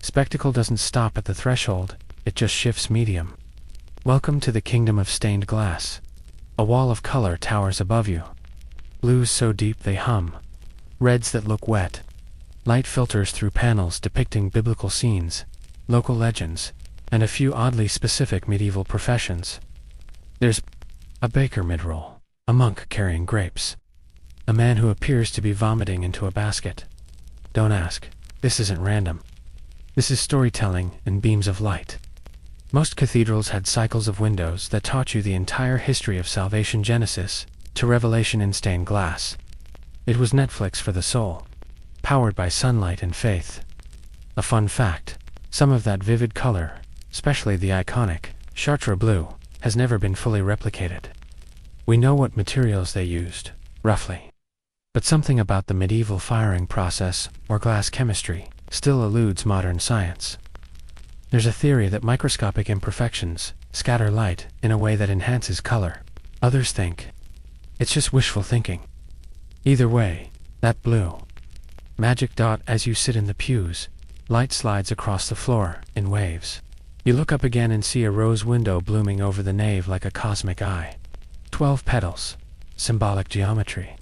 spectacle doesn't stop at the threshold, it just shifts medium. Welcome to the kingdom of stained glass. A wall of color towers above you. Blues so deep they hum. Reds that look wet. Light filters through panels depicting biblical scenes, local legends, and a few oddly specific medieval professions. There's a baker mid-roll, a monk carrying grapes, a man who appears to be vomiting into a basket. Don't ask, this isn't random. This is storytelling in beams of light. Most cathedrals had cycles of windows that taught you the entire history of salvation Genesis to Revelation in stained glass. It was Netflix for the soul, powered by sunlight and faith. A fun fact, some of that vivid color, especially the iconic Chartres blue, has never been fully replicated. We know what materials they used, roughly. But something about the medieval firing process or glass chemistry still eludes modern science. There's a theory that microscopic imperfections scatter light in a way that enhances color. Others think it's just wishful thinking. Either way, that blue magic dot as you sit in the pews, light slides across the floor in waves. You look up again and see a rose window blooming over the nave like a cosmic eye. 12 petals, symbolic geometry.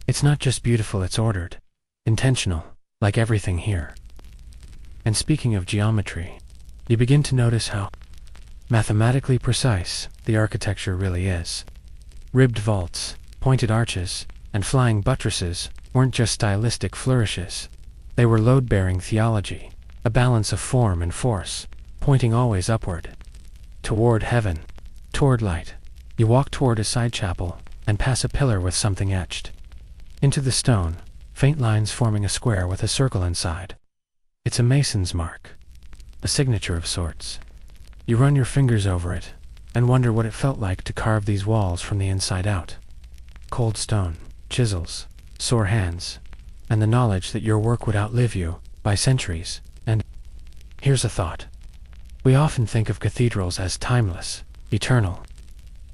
It's not just beautiful, it's ordered, intentional, like everything here. And speaking of geometry, you begin to notice how mathematically precise the architecture really is. Ribbed vaults, pointed arches, and flying buttresses weren't just stylistic flourishes. They were load-bearing theology, a balance of form and force, pointing always upward, toward heaven, toward light. You walk toward a side chapel and pass a pillar with something etched into the stone, faint lines forming a square with a circle inside. It's a mason's mark, a signature of sorts. You run your fingers over it and wonder what it felt like to carve these walls from the inside out. Cold stone, chisels, sore hands, and the knowledge that your work would outlive you by centuries. And here's a thought. We often think of cathedrals as timeless, eternal,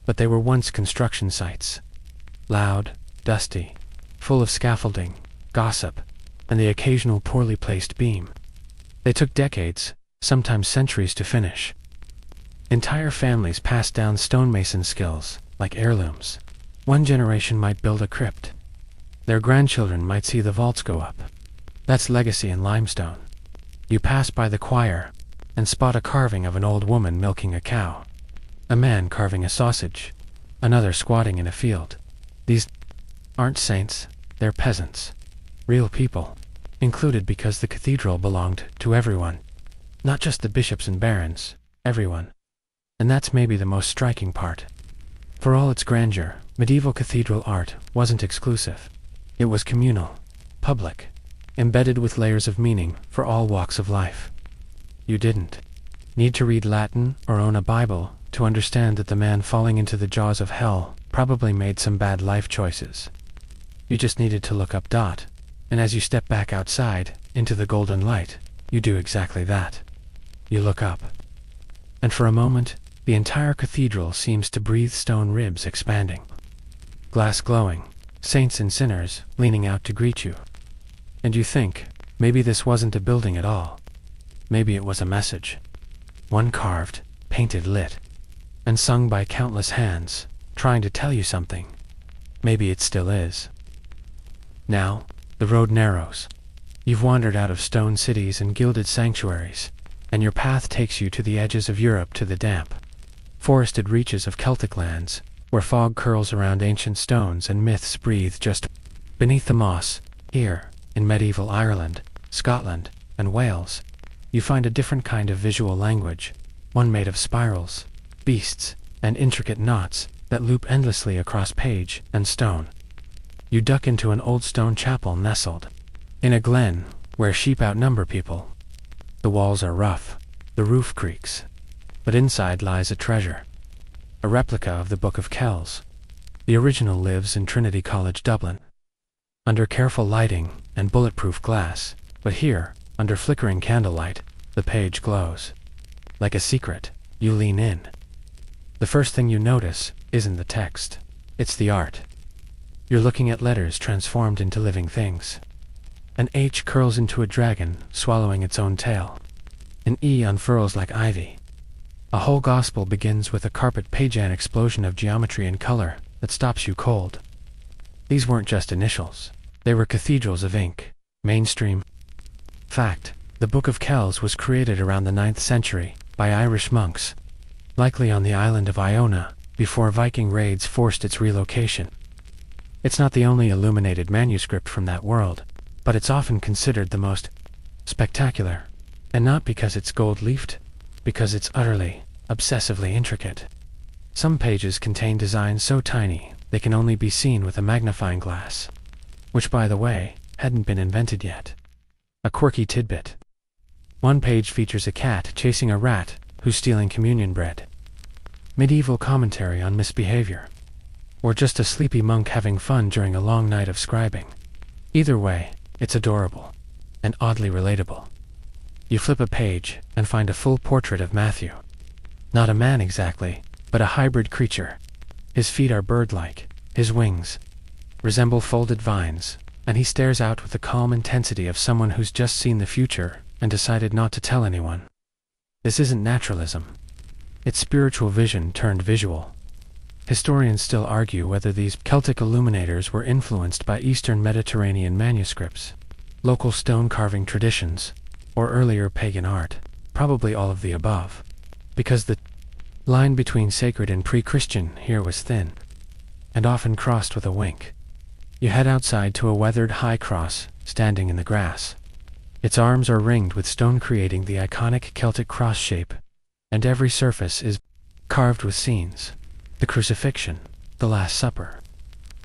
but they were once construction sites. Loud, dusty, full of scaffolding, gossip, and the occasional poorly placed beam. They took decades, sometimes centuries to finish. Entire families passed down stonemason skills, like heirlooms. One generation might build a crypt. Their grandchildren might see the vaults go up. That's legacy in limestone. You pass by the choir and spot a carving of an old woman milking a cow, a man carving a sausage, another squatting in a field. These aren't saints, they're peasants. Real people, included because the cathedral belonged to everyone. Not just the bishops and barons, everyone. And that's maybe the most striking part. For all its grandeur, medieval cathedral art wasn't exclusive. It was communal, public, embedded with layers of meaning for all walks of life. You didn't need to read Latin or own a Bible to understand that the man falling into the jaws of hell probably made some bad life choices. You just needed to look up. And as you step back outside, into the golden light, you do exactly that. You look up. And for a moment, the entire cathedral seems to breathe, stone ribs expanding, glass glowing, saints and sinners leaning out to greet you. And you think, maybe this wasn't a building at all. Maybe it was a message. One carved, painted, lit, and sung by countless hands, trying to tell you something. Maybe it still is. Now, the road narrows. You've wandered out of stone cities and gilded sanctuaries, and your path takes you to the edges of Europe, to the damp, forested reaches of Celtic lands, where fog curls around ancient stones and myths breathe just beneath the moss. Here, in medieval Ireland, Scotland, and Wales, you find a different kind of visual language, one made of spirals, beasts, and intricate knots that loop endlessly across page and stone. You duck into an old stone chapel nestled in a glen where sheep outnumber people. The walls are rough, the roof creaks, but inside lies a treasure, a replica of the Book of Kells. The original lives in Trinity College, Dublin, under careful lighting and bulletproof glass, but here, under flickering candlelight, the page glows. Like a secret, you lean in. The first thing you notice isn't the text, it's the art. You're looking at letters transformed into living things. An H curls into a dragon, swallowing its own tail. An E unfurls like ivy. A whole gospel begins with a carpet Pagan explosion of geometry and color that stops you cold. These weren't just initials. They were cathedrals of ink, mainstream. Fact, the Book of Kells was created around the 9th century, by Irish monks, likely on the island of Iona, before Viking raids forced its relocation. It's not the only illuminated manuscript from that world, but it's often considered the most spectacular, and not because it's gold-leafed, because it's utterly, obsessively intricate. Some pages contain designs so tiny they can only be seen with a magnifying glass, which, by the way, hadn't been invented yet. A quirky tidbit. One page features a cat chasing a rat who's stealing communion bread. Medieval commentary on misbehavior. Or just a sleepy monk having fun during a long night of scribing. Either way, it's adorable, and oddly relatable. You flip a page and find a full portrait of Matthew. Not a man exactly, but a hybrid creature. His feet are bird-like, his wings resemble folded vines, and he stares out with the calm intensity of someone who's just seen the future and decided not to tell anyone. This isn't naturalism. It's spiritual vision turned visual. Historians still argue whether these Celtic illuminators were influenced by Eastern Mediterranean manuscripts, local stone carving traditions, or earlier pagan art, probably all of the above, because the line between sacred and pre-Christian here was thin, and often crossed with a wink. You head outside to a weathered high cross, standing in the grass. Its arms are ringed with stone creating the iconic Celtic cross shape, and every surface is carved with scenes. The crucifixion, the Last Supper,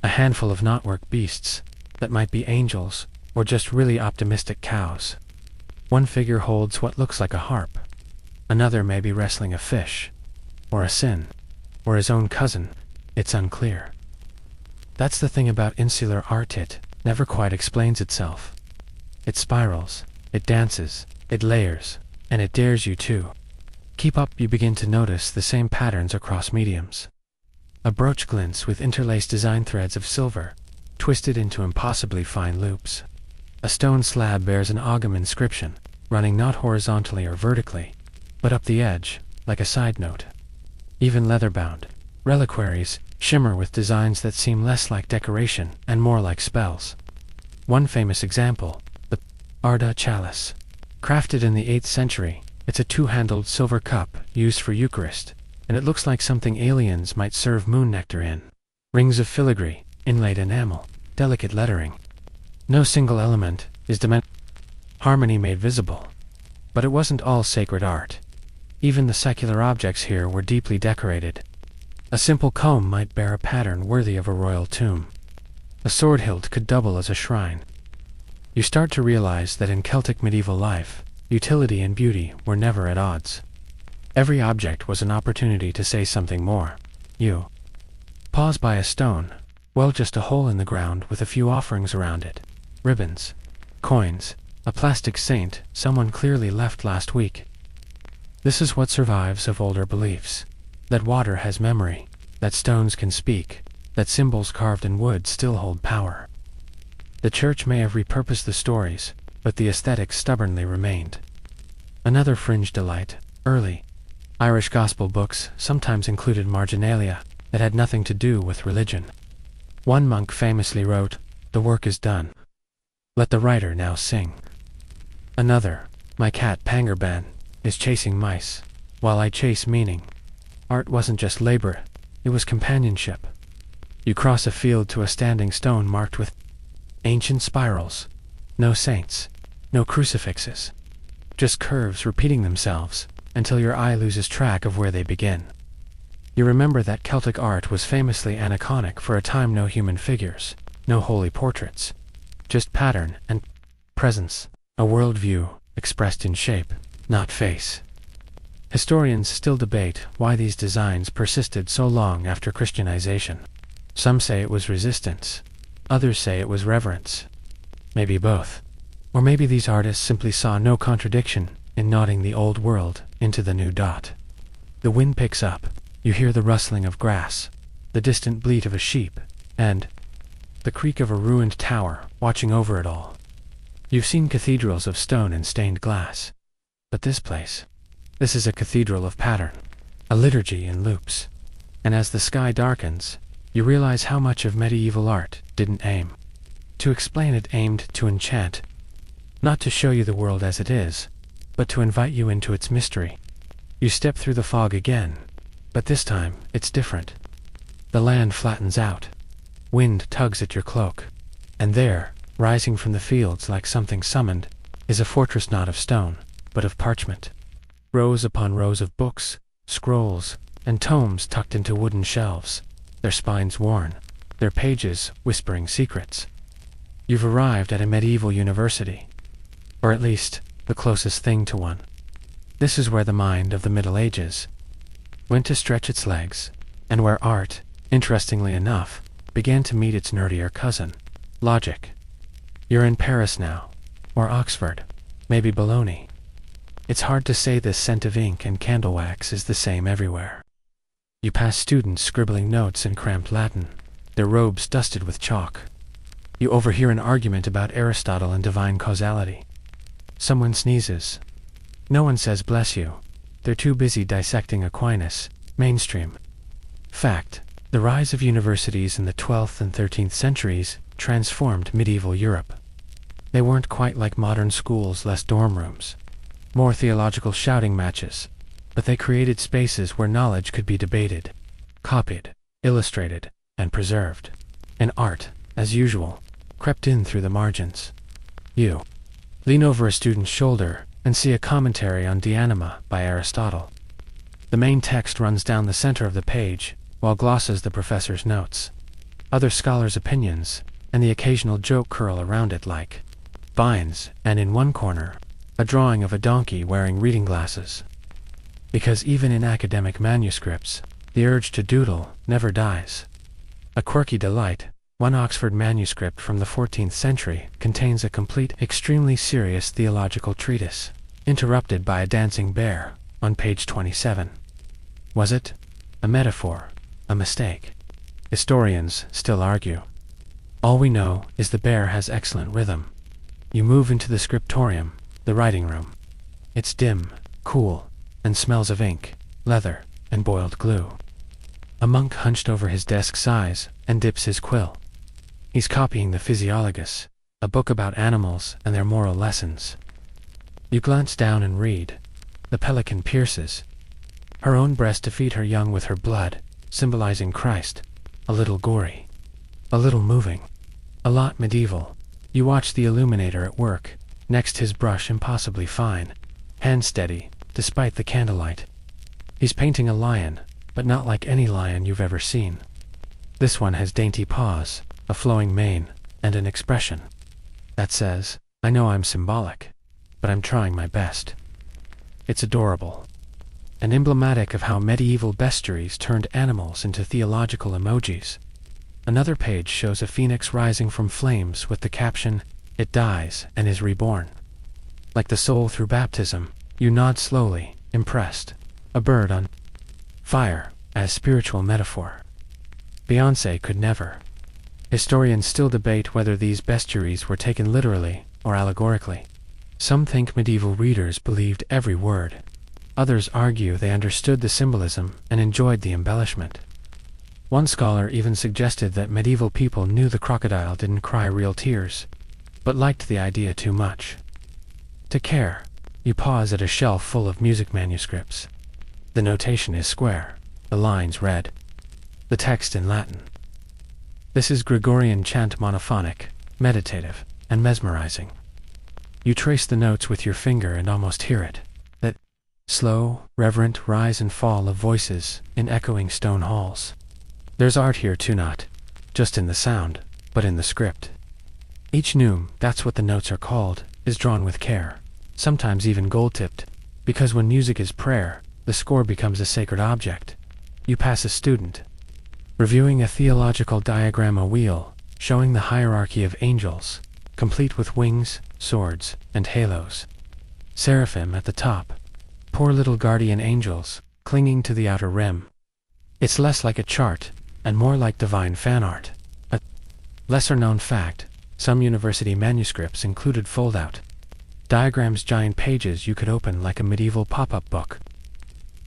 a handful of knotwork beasts that might be angels or just really optimistic cows. One figure holds what looks like a harp. Another may be wrestling a fish, or a sin, or his own cousin. It's unclear. That's the thing about insular art, it never quite explains itself. It spirals, it dances, it layers, and it dares you to keep up. You begin to notice the same patterns across mediums. A brooch glints with interlaced design threads of silver, twisted into impossibly fine loops. A stone slab bears an Ogham inscription, running not horizontally or vertically, but up the edge, like a side note. Even leather-bound reliquaries shimmer with designs that seem less like decoration and more like spells. One famous example, the Arda chalice. Crafted in the 8th century, it's a two-handled silver cup used for Eucharist, and it looks like something aliens might serve moon nectar in. Rings of filigree, inlaid enamel, delicate lettering. No single element is harmony made visible. But it wasn't all sacred art. Even the secular objects here were deeply decorated. A simple comb might bear a pattern worthy of a royal tomb. A sword hilt could double as a shrine. You start to realize that in Celtic medieval life, utility and beauty were never at odds. Every object was an opportunity to say something more. You pause by a stone, well, just a hole in the ground with a few offerings around it. Ribbons, coins, a plastic saint someone clearly left last week. This is what survives of older beliefs. That water has memory, that stones can speak, that symbols carved in wood still hold power. The church may have repurposed the stories, but the aesthetic stubbornly remained. Another fringe delight, early Irish gospel books sometimes included marginalia that had nothing to do with religion. One monk famously wrote, "The work is done. Let the writer now sing." Another, "My cat Pangerban is chasing mice, while I chase meaning." Art wasn't just labor, it was companionship. You cross a field to a standing stone marked with ancient spirals. No saints, no crucifixes. Just curves repeating themselves until your eye loses track of where they begin. You remember that Celtic art was famously aniconic for a time. No human figures, no holy portraits. Just pattern and presence, a worldview expressed in shape, not face. Historians still debate why these designs persisted so long after Christianization. Some say it was resistance, others say it was reverence. Maybe both. Or maybe these artists simply saw no contradiction in knotting the old world into the new dot. The wind picks up, you hear the rustling of grass, the distant bleat of a sheep, and the creak of a ruined tower watching over it all. You've seen cathedrals of stone and stained glass. But this is a cathedral of pattern, a liturgy in loops. And as the sky darkens, you realize how much of medieval art didn't aim to explain. It aimed to enchant, not to show you the world as it is, but to invite you into its mystery. You step through the fog again, but this time it's different. The land flattens out. Wind tugs at your cloak. And there, rising from the fields like something summoned, is a fortress not of stone, but of parchment. Rows upon rows of books, scrolls, and tomes tucked into wooden shelves, their spines worn, their pages whispering secrets. You've arrived at a medieval university, or at least the closest thing to one. This is where the mind of the Middle Ages went to stretch its legs, and where art, interestingly enough, began to meet its nerdier cousin, logic. You're in Paris now, or Oxford, maybe Bologna. It's hard to say this scent of ink and candle wax is the same everywhere. You pass students scribbling notes in cramped Latin, their robes dusted with chalk. You overhear an argument about Aristotle and divine causality. Someone sneezes. No one says bless you. They're too busy dissecting Aquinas, mainstream. Fact, the rise of universities in the 12th and 13th centuries transformed medieval Europe. They weren't quite like modern schools, less dorm rooms, more theological shouting matches, but they created spaces where knowledge could be debated, copied, illustrated, and preserved. And art, as usual, crept in through the margins. You lean over a student's shoulder and see a commentary on De Anima by Aristotle. The main text runs down the center of the page, while glosses the professor's notes. Other scholars' opinions, and the occasional joke curl around it like vines, and in one corner, a drawing of a donkey wearing reading glasses. Because even in academic manuscripts, the urge to doodle never dies. A quirky delight, one Oxford manuscript from the 14th century contains a complete, extremely serious theological treatise, interrupted by a dancing bear, on page 27. Was it a metaphor, a mistake? Historians still argue. All we know is the bear has excellent rhythm. You move into the scriptorium, the writing room. It's dim, cool, and smells of ink, leather, and boiled glue. A monk hunched over his desk sighs and dips his quill. He's copying the Physiologus, a book about animals and their moral lessons. You glance down and read. The pelican pierces her own breast to feed her young with her blood, symbolizing Christ. A little gory, a little moving, a lot medieval. You watch the illuminator at work, next his brush impossibly fine, hand steady, despite the candlelight. He's painting a lion, but not like any lion you've ever seen. This one has dainty paws, a flowing mane, and an expression that says, I know I'm symbolic, but I'm trying my best. It's adorable, and emblematic of how medieval bestiaries turned animals into theological emojis. Another page shows a phoenix rising from flames with the caption, It dies and is reborn. Like the soul through baptism, you nod slowly, impressed. A bird on fire, as spiritual metaphor. Beyoncé could never. Historians still debate whether these bestiaries were taken literally or allegorically. Some think medieval readers believed every word. Others argue they understood the symbolism and enjoyed the embellishment. One scholar even suggested that medieval people knew the crocodile didn't cry real tears, but liked the idea too much to care. You pause at a shelf full of music manuscripts. The notation is square, the lines red, the text in Latin. This is Gregorian chant, monophonic, meditative, and mesmerizing. You trace the notes with your finger and almost hear it, that slow, reverent rise and fall of voices in echoing stone halls. There's art here too, not just in the sound, but in the script. Each neum, that's what the notes are called, is drawn with care, sometimes even gold-tipped, because when music is prayer, the score becomes a sacred object. You pass a student, reviewing a theological diagram, a wheel, showing the hierarchy of angels, complete with wings, swords, and halos. Seraphim at the top, poor little guardian angels, clinging to the outer rim. It's less like a chart, and more like divine fan art. A lesser-known fact, some university manuscripts included fold-out diagrams, giant pages you could open like a medieval pop-up book.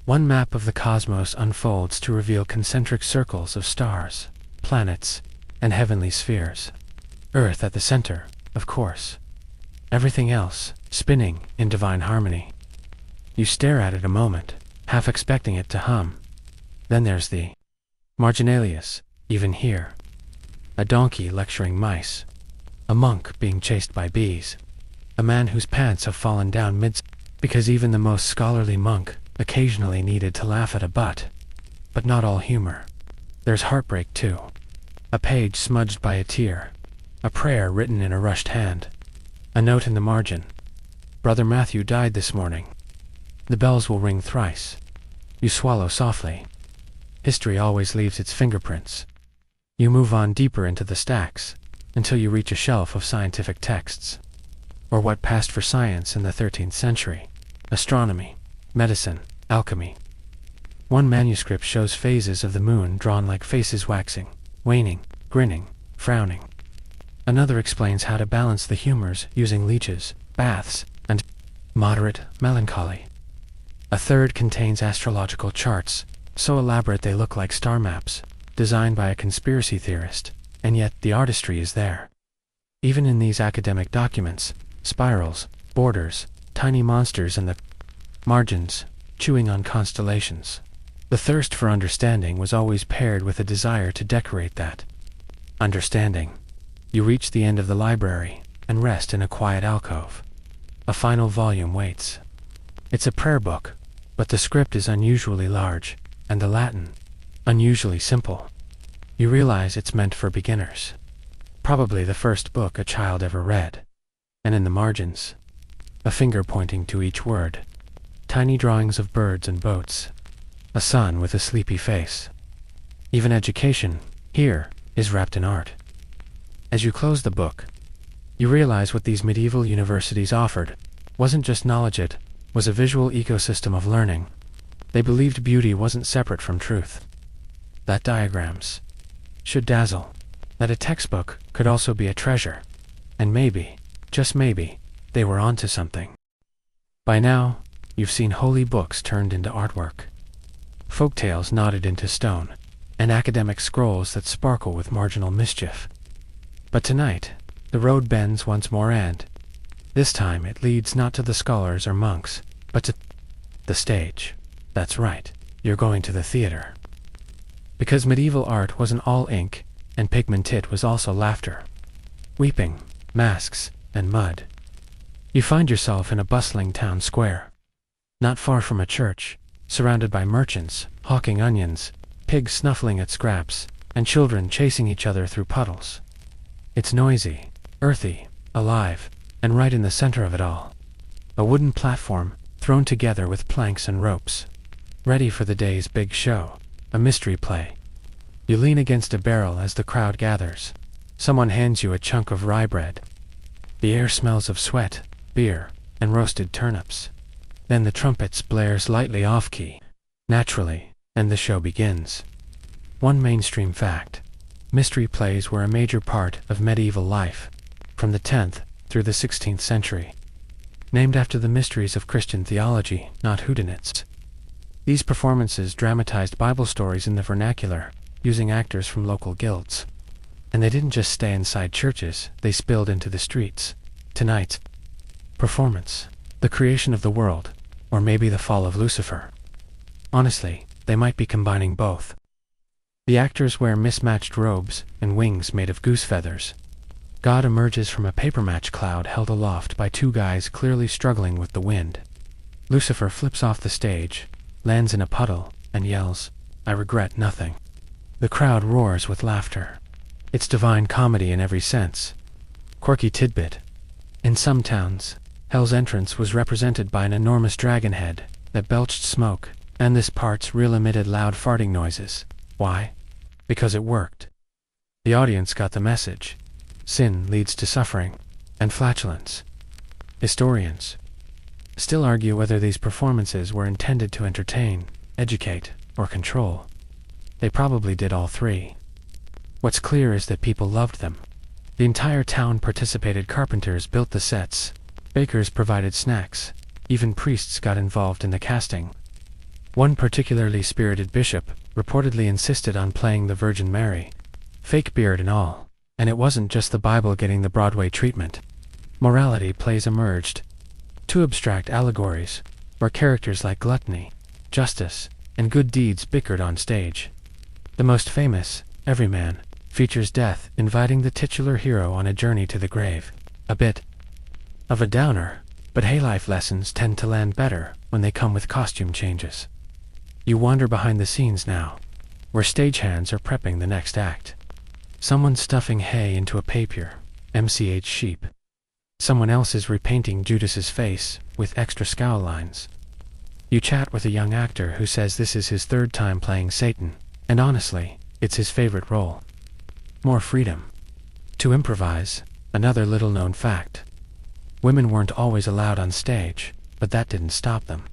One map of the cosmos unfolds to reveal concentric circles of stars, planets, and heavenly spheres. Earth at the center, of course. Everything else, spinning in divine harmony. You stare at it a moment, half expecting it to hum. Then there's the marginalius, even here. A donkey lecturing mice. A monk being chased by bees. A man whose pants have fallen down because even the most scholarly monk occasionally needed to laugh at a butt. But not all humor. There's heartbreak too. A page smudged by a tear. A prayer written in a rushed hand. A note in the margin. Brother Matthew died this morning. The bells will ring thrice. You swallow softly. History always leaves its fingerprints. You move on deeper into the stacks, until you reach a shelf of scientific texts. Or what passed for science in the 13th century. Astronomy, medicine, alchemy. One manuscript shows phases of the moon drawn like faces waxing, waning, grinning, frowning. Another explains how to balance the humors using leeches, baths, and moderate melancholy. A third contains astrological charts, so elaborate they look like star maps, designed by a conspiracy theorist, and yet the artistry is there. Even in these academic documents, spirals, borders, tiny monsters in the margins, chewing on constellations. The thirst for understanding was always paired with a desire to decorate that understanding. You reach the end of the library and rest in a quiet alcove. A final volume waits. It's a prayer book, but the script is unusually large, and the Latin unusually simple. You realize it's meant for beginners. Probably the first book a child ever read. And in the margins, a finger pointing to each word. Tiny drawings of birds and boats. A sun with a sleepy face. Even education, here, is wrapped in art. As you close the book, you realize what these medieval universities offered wasn't just knowledge, it was a visual ecosystem of learning. They believed beauty wasn't separate from truth. That diagrams should dazzle. That a textbook could also be a treasure. And maybe, just maybe, they were onto something. By now, you've seen holy books turned into artwork. Folktales knotted into stone, and academic scrolls that sparkle with marginal mischief. But tonight, the road bends once more, and this time it leads not to the scholars or monks, but to the stage. That's right, you're going to the theater. Because medieval art wasn't all ink, and pigment, it was also laughter. Weeping, masks, and mud. You find yourself in a bustling town square. Not far from a church, surrounded by merchants, hawking onions, pigs snuffling at scraps, and children chasing each other through puddles. It's noisy, earthy, alive, and right in the center of it all, a wooden platform thrown together with planks and ropes, ready for the day's big show, a mystery play. You lean against a barrel as the crowd gathers. Someone hands you a chunk of rye bread. The air smells of sweat, beer, and roasted turnips. Then the trumpets blares lightly off-key, naturally, and the show begins. One mainstream fact. Mystery plays were a major part of medieval life, from the 10th through the 16th century. Named after the mysteries of Christian theology, not whodunits. These performances dramatized Bible stories in the vernacular, using actors from local guilds. And they didn't just stay inside churches, they spilled into the streets. Tonight's performance, the creation of the world, or maybe the fall of Lucifer. Honestly, they might be combining both. The actors wear mismatched robes and wings made of goose feathers. God emerges from a paper match cloud held aloft by two guys clearly struggling with the wind. Lucifer flips off the stage, lands in a puddle, and yells, "I regret nothing." The crowd roars with laughter. It's divine comedy in every sense. Quirky tidbit. In some towns, Hell's entrance was represented by an enormous dragon head that belched smoke, and this part's reel emitted loud farting noises. Why? Because it worked. The audience got the message. Sin leads to suffering and flatulence. Historians still argue whether these performances were intended to entertain, educate, or control. They probably did all three. What's clear is that people loved them. The entire town participated. Carpenters built the sets, bakers provided snacks, even priests got involved in the casting. One particularly spirited bishop reportedly insisted on playing the Virgin Mary, fake beard and all, and it wasn't just the Bible getting the Broadway treatment. Morality plays emerged. Two abstract allegories, where characters like gluttony, justice, and good deeds bickered on stage. The most famous, Everyman, features death inviting the titular hero on a journey to the grave. A bit of a downer, but hey, life lessons tend to land better when they come with costume changes. You wander behind the scenes now, where stagehands are prepping the next act. Someone's stuffing hay into a papier, MCH sheep. Someone else is repainting Judas's face with extra scowl lines. You chat with a young actor who says this is his third time playing Satan, and honestly, it's his favorite role. More freedom to improvise. Another little-known fact. Women weren't always allowed on stage, but that didn't stop them.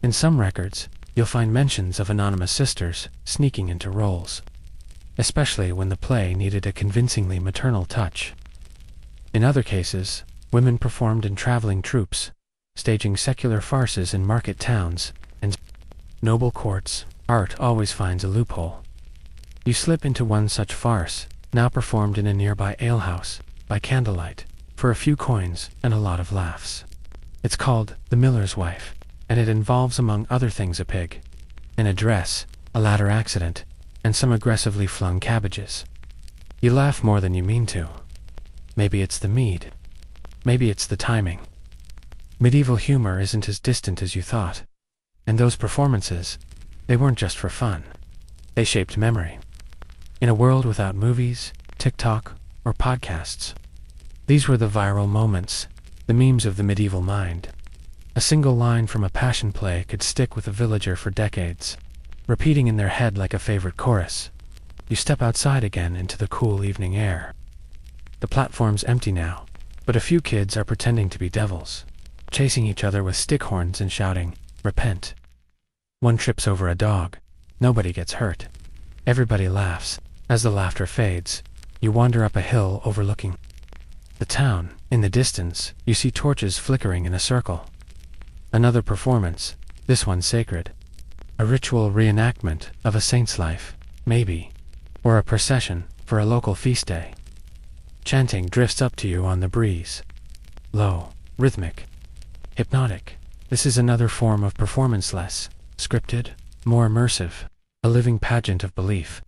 In some records, you'll find mentions of anonymous sisters sneaking into roles, especially when the play needed a convincingly maternal touch. In other cases, women performed in traveling troupes, staging secular farces in market towns and noble courts. Art always finds a loophole. You slip into one such farce, now performed in a nearby alehouse, by candlelight, for a few coins and a lot of laughs. It's called The Miller's Wife, and it involves among other things a pig, in a dress, a ladder accident, and some aggressively flung cabbages. You laugh more than you mean to. Maybe it's the mead. Maybe it's the timing. Medieval humor isn't as distant as you thought. And those performances, they weren't just for fun. They shaped memory. In a world without movies, TikTok, or podcasts, these were the viral moments, the memes of the medieval mind. A single line from a passion play could stick with a villager for decades, repeating in their head like a favorite chorus. You step outside again into the cool evening air. The platform's empty now, but a few kids are pretending to be devils, chasing each other with stick horns and shouting, "Repent." One trips over a dog. Nobody gets hurt. Everybody laughs. As the laughter fades, you wander up a hill overlooking the town. In the distance, you see torches flickering in a circle. Another performance, this one sacred. A ritual reenactment of a saint's life, maybe, or a procession for a local feast day. Chanting drifts up to you on the breeze. Low, rhythmic, hypnotic. This is another form of performance, less scripted, more immersive, a living pageant of belief.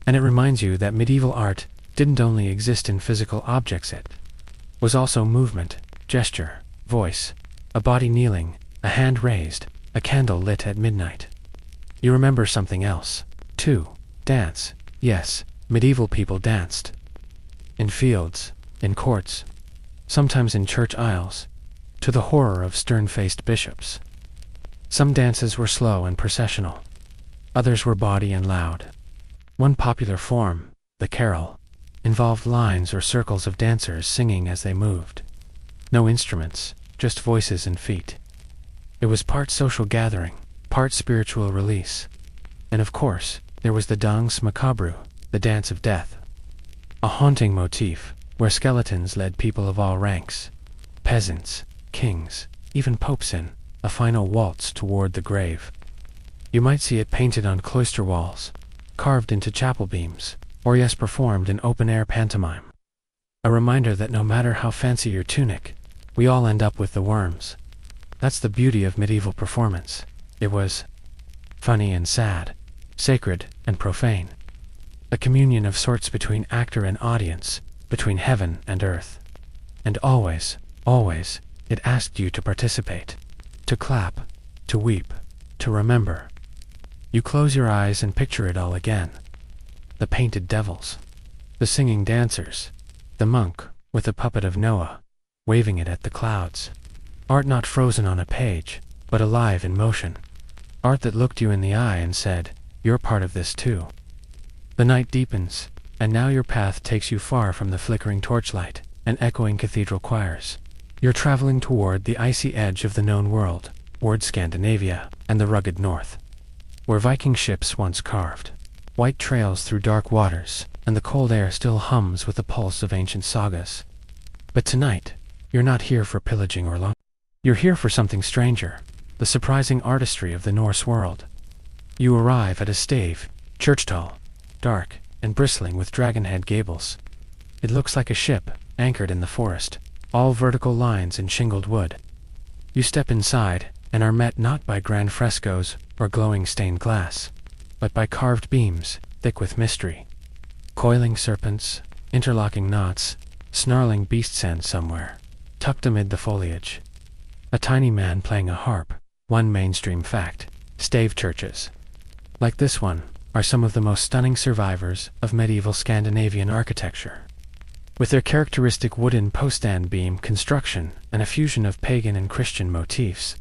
And it reminds you that medieval art didn't only exist in physical objects, it was also movement, gesture, voice, a body kneeling, a hand raised, a candle lit at midnight. You remember something else, too. Dance. Yes, medieval people danced. In fields, in courts, sometimes in church aisles, to the horror of stern-faced bishops. Some dances were slow and processional. Others were bawdy and loud. One popular form, the carol, involved lines or circles of dancers singing as they moved. No instruments, just voices and feet. It was part social gathering, part spiritual release. And of course, there was the danse macabre, the dance of death. A haunting motif, where skeletons led people of all ranks, peasants, kings, even popes in a final waltz toward the grave. You might see it painted on cloister walls, carved into chapel beams, or yes, performed in open-air pantomime. A reminder that no matter how fancy your tunic, we all end up with the worms. That's the beauty of medieval performance. It was funny and sad, sacred and profane. A communion of sorts between actor and audience, between heaven and earth. And always, always, it asked you to participate, to clap, to weep, to remember. You close your eyes and picture it all again. The painted devils, the singing dancers, the monk with the puppet of Noah, waving it at the clouds. Art not frozen on a page, but alive in motion. Art that looked you in the eye and said, "You're part of this too." The night deepens, and now your path takes you far from the flickering torchlight and echoing cathedral choirs. You're traveling toward the icy edge of the known world, toward Scandinavia and the rugged north, where Viking ships once carved. White trails through dark waters, and the cold air still hums with the pulse of ancient sagas. But tonight, you're not here for pillaging or longing. You're here for something stranger, the surprising artistry of the Norse world. You arrive at a stave, church tall, dark, and bristling with dragon-head gables. It looks like a ship, anchored in the forest, all vertical lines and shingled wood. You step inside, and are met not by grand frescoes or glowing stained glass, but by carved beams, thick with mystery. Coiling serpents, interlocking knots, snarling beasts, and somewhere, tucked amid the foliage, a tiny man playing a harp. One mainstream fact: stave churches, like this one, are some of the most stunning survivors of medieval Scandinavian architecture. With their characteristic wooden post-and beam construction and a fusion of pagan and Christian motifs,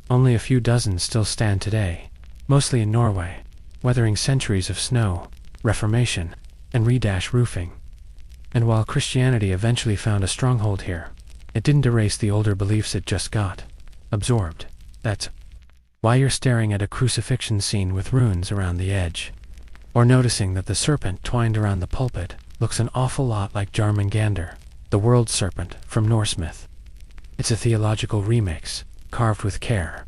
only a few dozen still stand today, mostly in Norway, weathering centuries of snow, Reformation, and redash roofing. And while Christianity eventually found a stronghold here, it didn't erase the older beliefs it just got absorbed. That's why you're staring at a crucifixion scene with runes around the edge, or noticing that the serpent twined around the pulpit looks an awful lot like Jarmangander, the world serpent from Norse myth. It's a theological remix, carved with care.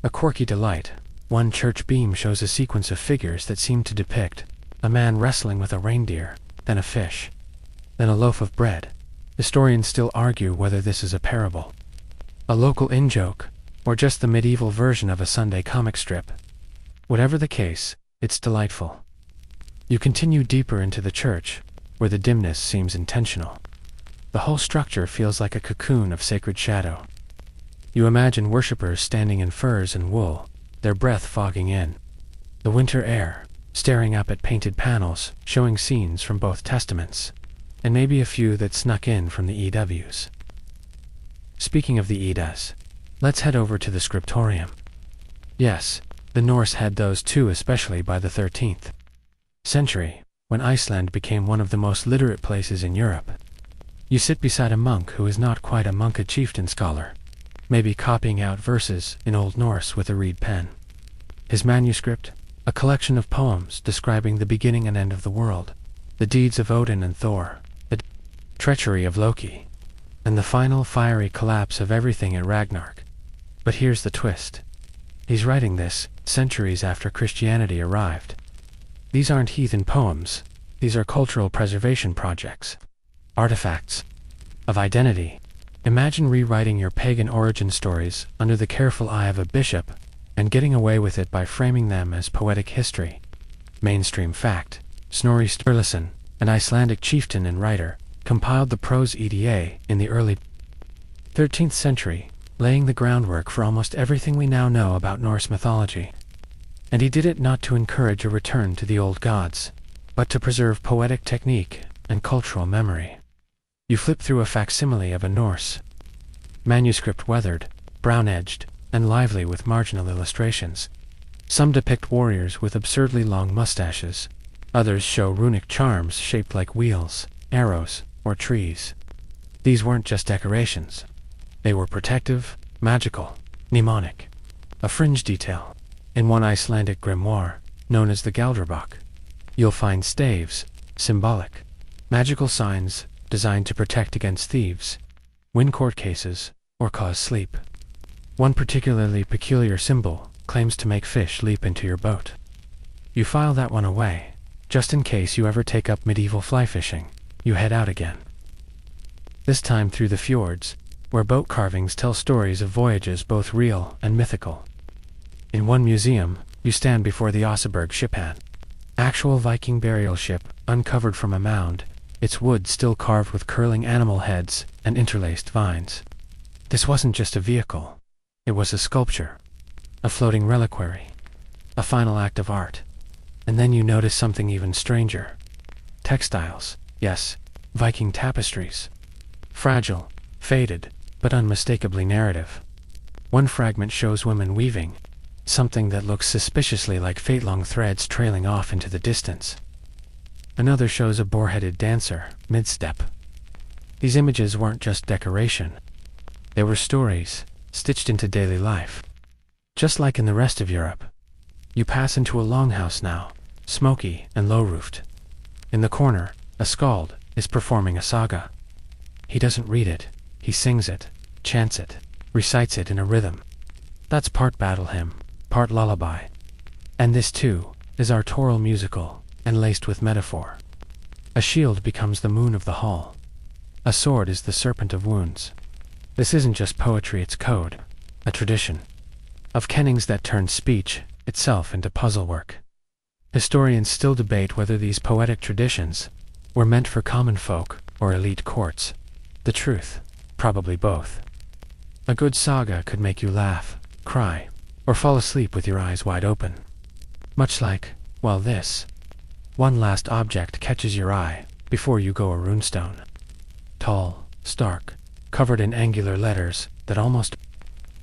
A quirky delight. One church beam shows a sequence of figures that seem to depict a man wrestling with a reindeer, then a fish, then a loaf of bread. Historians still argue whether this is a parable, a local in-joke, or just the medieval version of a Sunday comic strip. Whatever the case, it's delightful. You continue deeper into the church, where the dimness seems intentional. The whole structure feels like a cocoon of sacred shadow. You imagine worshippers standing in furs and wool, their breath fogging in the winter air, staring up at painted panels showing scenes from both testaments, and maybe a few that snuck in from the EWs. Speaking of the Eddas, let's head over to the scriptorium. Yes, the Norse had those too, especially by the 13th century, when Iceland became one of the most literate places in Europe. You sit beside a monk who is not quite a monk, a chieftain scholar, maybe copying out verses in Old Norse with a reed pen. His manuscript, a collection of poems describing the beginning and end of the world, the deeds of Odin and Thor, the treachery of Loki, and the final fiery collapse of everything at Ragnarok. But here's the twist. He's writing this centuries after Christianity arrived. These aren't heathen poems, these are cultural preservation projects, artifacts of identity. Imagine rewriting your pagan origin stories under the careful eye of a bishop and getting away with it by framing them as poetic history. Mainstream fact: Snorri Sturluson, an Icelandic chieftain and writer, compiled the prose Edda in the early 13th century, laying the groundwork for almost everything we now know about Norse mythology. And he did it not to encourage a return to the old gods, but to preserve poetic technique and cultural memory. You flip through a facsimile of a Norse manuscript, weathered, brown-edged, and lively with marginal illustrations. Some depict warriors with absurdly long mustaches. Others show runic charms shaped like wheels, arrows, or trees. These weren't just decorations. They were protective, magical, mnemonic. A fringe detail. In one Icelandic grimoire, known as the Galdrbok, you'll find staves, symbolic, magical signs designed to protect against thieves, win court cases, or cause sleep. One particularly peculiar symbol claims to make fish leap into your boat. You file that one away, just in case you ever take up medieval fly fishing. You head out again. This time through the fjords, where boat carvings tell stories of voyages both real and mythical. In one museum, you stand before the Oseberg shiphan, actual Viking burial ship uncovered from a mound, its wood still carved with curling animal heads and interlaced vines. This wasn't just a vehicle. It was a sculpture, a floating reliquary, a final act of art. And then you notice something even stranger. Textiles, yes, Viking tapestries. Fragile, faded, but unmistakably narrative. One fragment shows women weaving, something that looks suspiciously like fate-long threads trailing off into the distance. Another shows a boar-headed dancer, mid-step. These images weren't just decoration. They were stories, stitched into daily life. Just like in the rest of Europe. You pass into a longhouse now, smoky and low-roofed. In the corner, a skald is performing a saga. He doesn't read it, he sings it, chants it, recites it in a rhythm. That's part battle hymn, part lullaby. And this too is artorial, musical, and laced with metaphor. A shield becomes the moon of the hall. A sword is the serpent of wounds. This isn't just poetry, it's code, a tradition. of kennings that turned speech itself into puzzle work. Historians still debate whether these poetic traditions were meant for common folk or elite courts. The truth, probably both. A good saga could make you laugh, cry, or fall asleep with your eyes wide open. Much like, well, this. One last object catches your eye before you go a runestone. Tall, stark, covered in angular letters that almost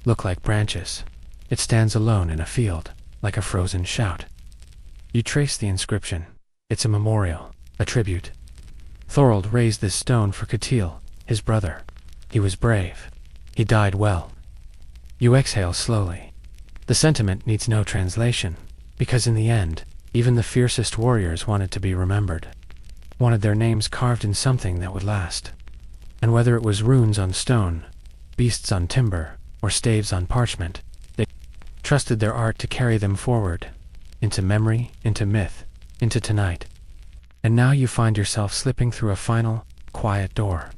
look like branches. It stands alone in a field, like a frozen shout. You trace the inscription. It's a memorial, a tribute. Thorold raised this stone for Catil, his brother. He was brave. He died well. You exhale slowly. The sentiment needs no translation, because in the end, even the fiercest warriors wanted to be remembered, wanted their names carved in something that would last. And whether it was runes on stone, beasts on timber, or staves on parchment, they trusted their art to carry them forward, into memory, into myth, into tonight. And now you find yourself slipping through a final, quiet door.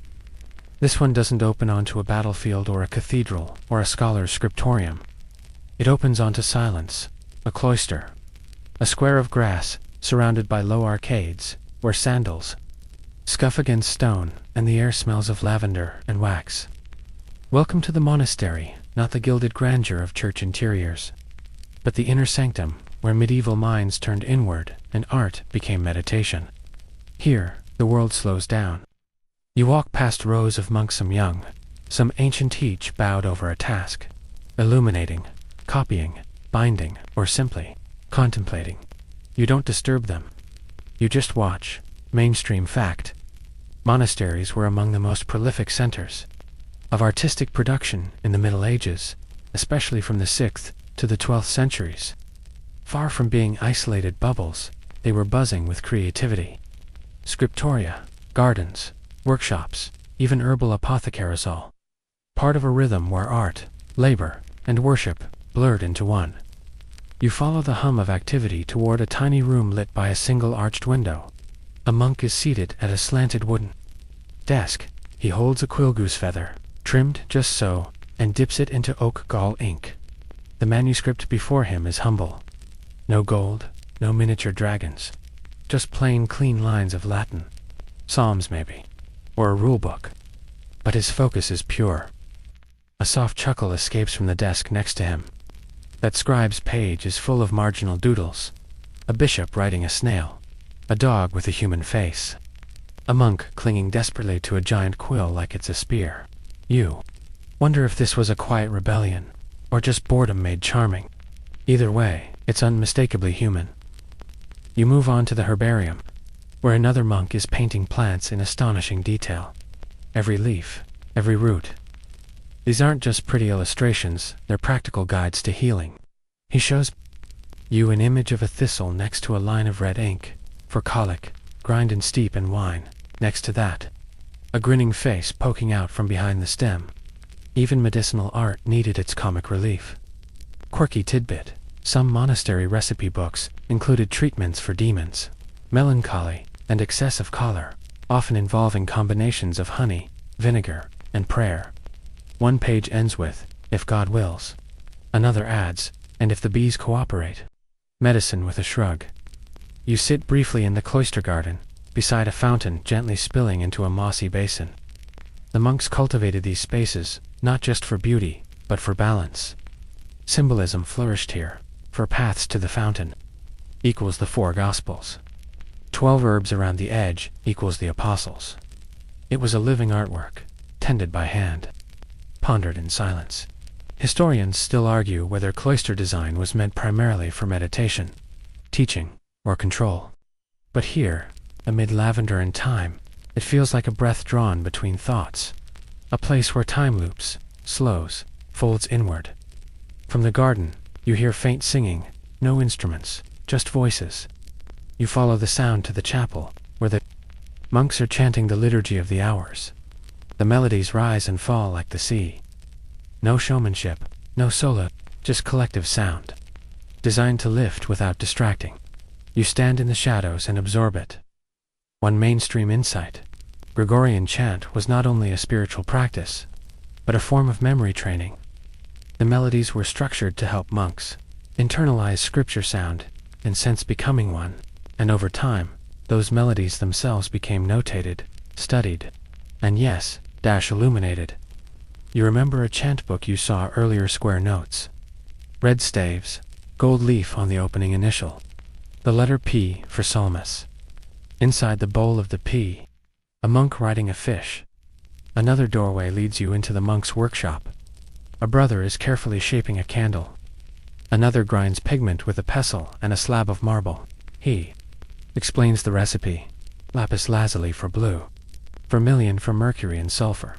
This one doesn't open onto a battlefield or a cathedral or a scholar's scriptorium. It opens onto silence, a cloister, a square of grass surrounded by low arcades, where sandals scuff against stone and the air smells of lavender and wax. Welcome to the monastery, not the gilded grandeur of church interiors, but the inner sanctum where medieval minds turned inward and art became meditation. Here, the world slows down. You walk past rows of monks, some young, some ancient, each bowed over a task, illuminating, copying, binding, or simply contemplating. You don't disturb them. You just watch. Mainstream fact. Monasteries were among the most prolific centers of artistic production in the Middle Ages, especially from the 6th to the 12th centuries. Far from being isolated bubbles, they were buzzing with creativity. Scriptoria, gardens, workshops, even herbal apothecaries, all part of a rhythm where art, labor, and worship blurred into one. You follow the hum of activity toward a tiny room lit by a single arched window. A monk is seated at a slanted wooden desk. He holds a quillgoose feather, trimmed just so, and dips it into oak gall ink. The manuscript before him is humble. No gold, no miniature dragons. Just plain, clean lines of Latin. Psalms, maybe. Or a rule book. But his focus is pure. A soft chuckle escapes from the desk next to him. That scribe's page is full of marginal doodles. A bishop writing a snail. A dog with a human face. A monk clinging desperately to a giant quill like it's a spear. You wonder if this was a quiet rebellion, or just boredom made charming. Either way, it's unmistakably human. You move on to the herbarium, where another monk is painting plants in astonishing detail. Every leaf, every root. These aren't just pretty illustrations, they're practical guides to healing. He shows you an image of a thistle next to a line of red ink. For colic, grind and steep in wine. Next to that, a grinning face poking out from behind the stem. Even medicinal art needed its comic relief. Quirky tidbit. Some monastery recipe books included treatments for demons, melancholy, and excessive choler, often involving combinations of honey, vinegar, and prayer. One page ends with, "If God wills." Another adds, "And if the bees cooperate." Medicine with a shrug. You sit briefly in the cloister garden, beside a fountain gently spilling into a mossy basin. The monks cultivated these spaces, not just for beauty, but for balance. Symbolism flourished here, for paths to the fountain equals the 4 Gospels. 12 herbs around the edge equals the Apostles. It was a living artwork, tended by hand, pondered in silence. Historians still argue whether cloister design was meant primarily for meditation, teaching, or control. But here, amid lavender and thyme, it feels like a breath drawn between thoughts. A place where time loops, slows, folds inward. From the garden, you hear faint singing, no instruments, just voices. You follow the sound to the chapel, where the monks are chanting the liturgy of the hours. The melodies rise and fall like the sea. No showmanship, no solo, just collective sound, designed to lift without distracting. You stand in the shadows and absorb it. One mainstream insight. Gregorian chant was not only a spiritual practice, but a form of memory training. The melodies were structured to help monks internalize scripture sound and sense becoming one, and over time, those melodies themselves became notated, studied, and yes, illuminated. You remember a chant book you saw earlier, square notes, red staves, gold leaf on the opening initial, the letter P for psalmus. Inside the bowl of the P, a monk riding a fish. Another doorway leads you into the monk's workshop. A brother is carefully shaping a candle. Another grinds pigment with a pestle and a slab of marble. He explains the recipe: lapis lazuli for blue, vermilion for mercury and sulfur,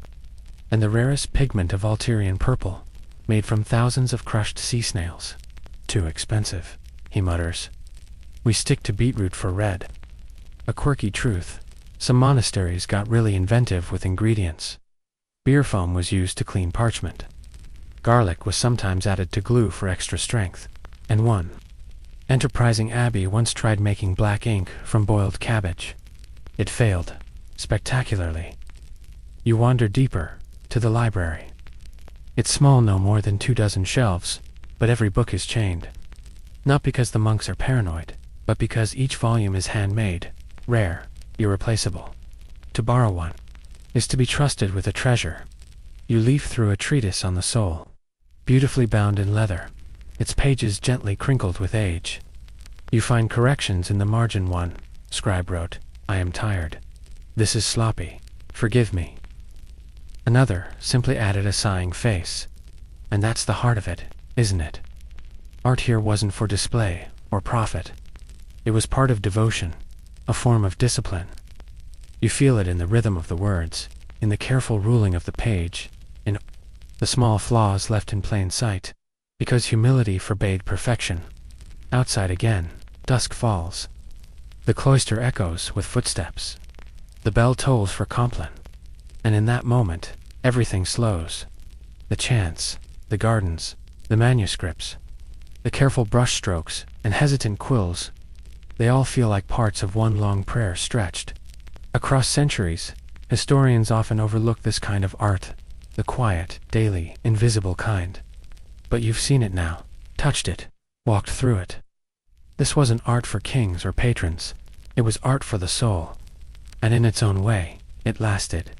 and the rarest pigment of Alterian purple, made from thousands of crushed sea snails. Too expensive, he mutters. We stick to beetroot for red. A quirky truth: some monasteries got really inventive with ingredients. Beer foam was used to clean parchment. Garlic was sometimes added to glue for extra strength, and one enterprising abbey once tried making black ink from boiled cabbage. It failed, spectacularly. You wander deeper, to the library. It's small, no more than 24 shelves, but every book is chained. Not because the monks are paranoid, but because each volume is handmade, rare, irreplaceable. To borrow one is to be trusted with a treasure. You leaf through a treatise on the soul, beautifully bound in leather, its pages gently crinkled with age. You find corrections in the margin. One scribe wrote, "I am tired. This is sloppy. Forgive me." Another simply added a sighing face. And that's the heart of it, isn't it? Art here wasn't for display or profit. It was part of devotion, a form of discipline. You feel it in the rhythm of the words, in the careful ruling of the page, in the small flaws left in plain sight, because humility forbade perfection. Outside again, dusk falls. The cloister echoes with footsteps. The bell tolls for Compline. And in that moment, everything slows. The chants, the gardens, the manuscripts, the careful brushstrokes and hesitant quills, they all feel like parts of one long prayer stretched across centuries. Historians often overlook this kind of art, the quiet, daily, invisible kind. But you've seen it now, touched it, walked through it. This wasn't art for kings or patrons. It was art for the soul. And in its own way, it lasted.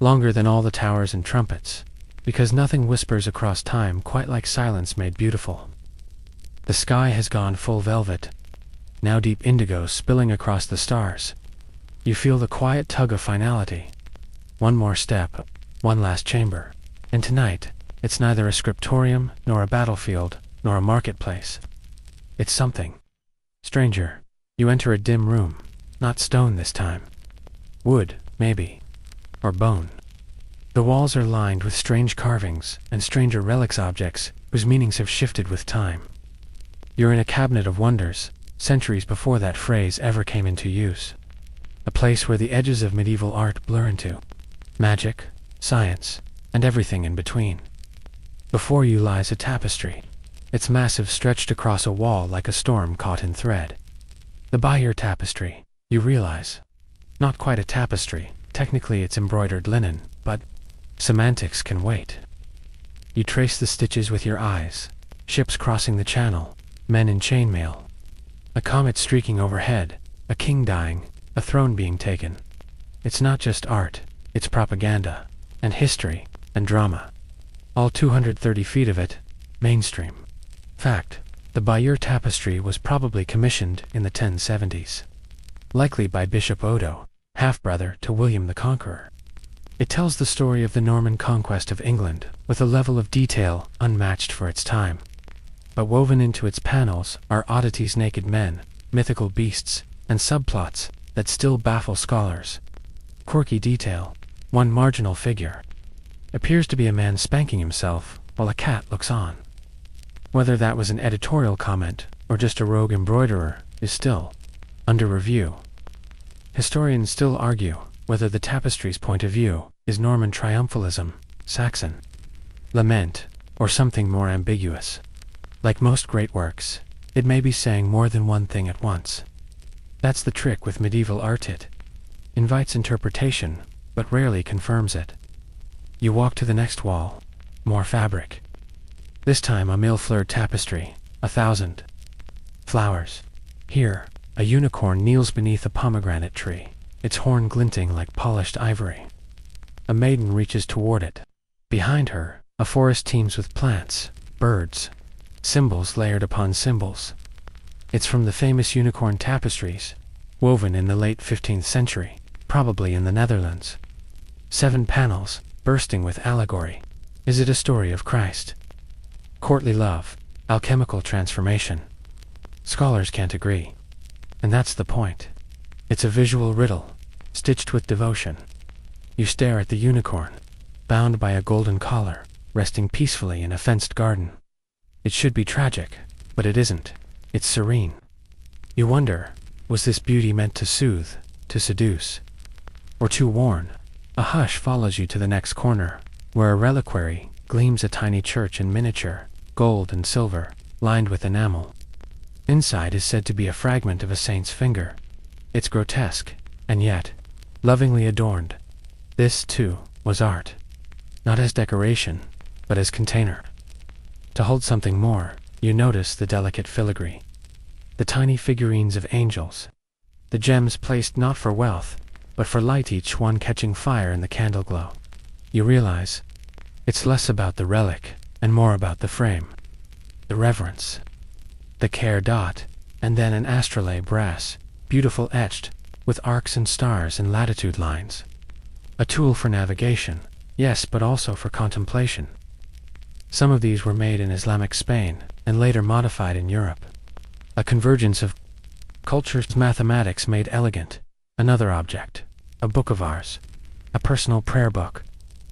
Longer than all the towers and trumpets, because nothing whispers across time quite like silence made beautiful. The sky has gone full velvet, now deep indigo spilling across the stars. You feel the quiet tug of finality. One more step, one last chamber, and tonight, it's neither a scriptorium, nor a battlefield, nor a marketplace. It's something stranger. You enter a dim room, not stone this time. Wood, maybe, or bone. The walls are lined with strange carvings and stranger relics, objects whose meanings have shifted with time. You're in a cabinet of wonders, centuries before that phrase ever came into use. A place where the edges of medieval art blur into magic, science, and everything in between. Before you lies a tapestry. Its massive stretched across a wall like a storm caught in thread. The Bayeux tapestry, you realize. Not quite a tapestry, technically it's embroidered linen, but semantics can wait. You trace the stitches with your eyes, ships crossing the channel, men in chainmail, a comet streaking overhead, a king dying, a throne being taken. It's not just art, it's propaganda, and history, and drama. All 230 feet of it, mainstream. Fact, the Bayeux tapestry was probably commissioned in the 1070s. Likely by Bishop Odo, half-brother to William the Conqueror. It tells the story of the Norman conquest of England, with a level of detail unmatched for its time. But woven into its panels are oddities: naked men, mythical beasts, and subplots that still baffle scholars. Quirky detail: one marginal figure appears to be a man spanking himself while a cat looks on. Whether that was an editorial comment or just a rogue embroiderer is still under review. Historians still argue whether the tapestry's point of view is Norman triumphalism, Saxon lament, or something more ambiguous. Like most great works, it may be saying more than one thing at once. That's the trick with medieval art: it invites interpretation, but rarely confirms it. You walk to the next wall, more fabric. This time a mille-fleured tapestry, 1,000 flowers. Here, a unicorn kneels beneath a pomegranate tree, its horn glinting like polished ivory. A maiden reaches toward it. Behind her, a forest teems with plants, birds, symbols layered upon symbols. It's from the famous unicorn tapestries, woven in the late 15th century, probably in the Netherlands. 7 panels, bursting with allegory. Is it a story of Christ? Courtly love, alchemical transformation. Scholars can't agree. And that's the point. It's a visual riddle, stitched with devotion. You stare at the unicorn, bound by a golden collar, resting peacefully in a fenced garden. It should be tragic, but it isn't. It's serene. You wonder, was this beauty meant to soothe, to seduce, or to warn? A hush follows you to the next corner, where a reliquary gleams, a tiny church in miniature, gold and silver, lined with enamel. Inside is said to be a fragment of a saint's finger. It's grotesque, and yet, lovingly adorned. This, too, was art. Not as decoration, but as container. To hold something more, you notice the delicate filigree. The tiny figurines of angels. The gems placed not for wealth, but for light, each one catching fire in the candle glow. You realize, it's less about the relic, and more about the frame. The reverence. The care dot, and then an astrolabe brass, beautiful etched, with arcs and stars and latitude lines. A tool for navigation, yes, but also for contemplation. Some of these were made in Islamic Spain, and later modified in Europe. A convergence of cultures. Mathematics made elegant. Another object, a book of ours, a personal prayer book,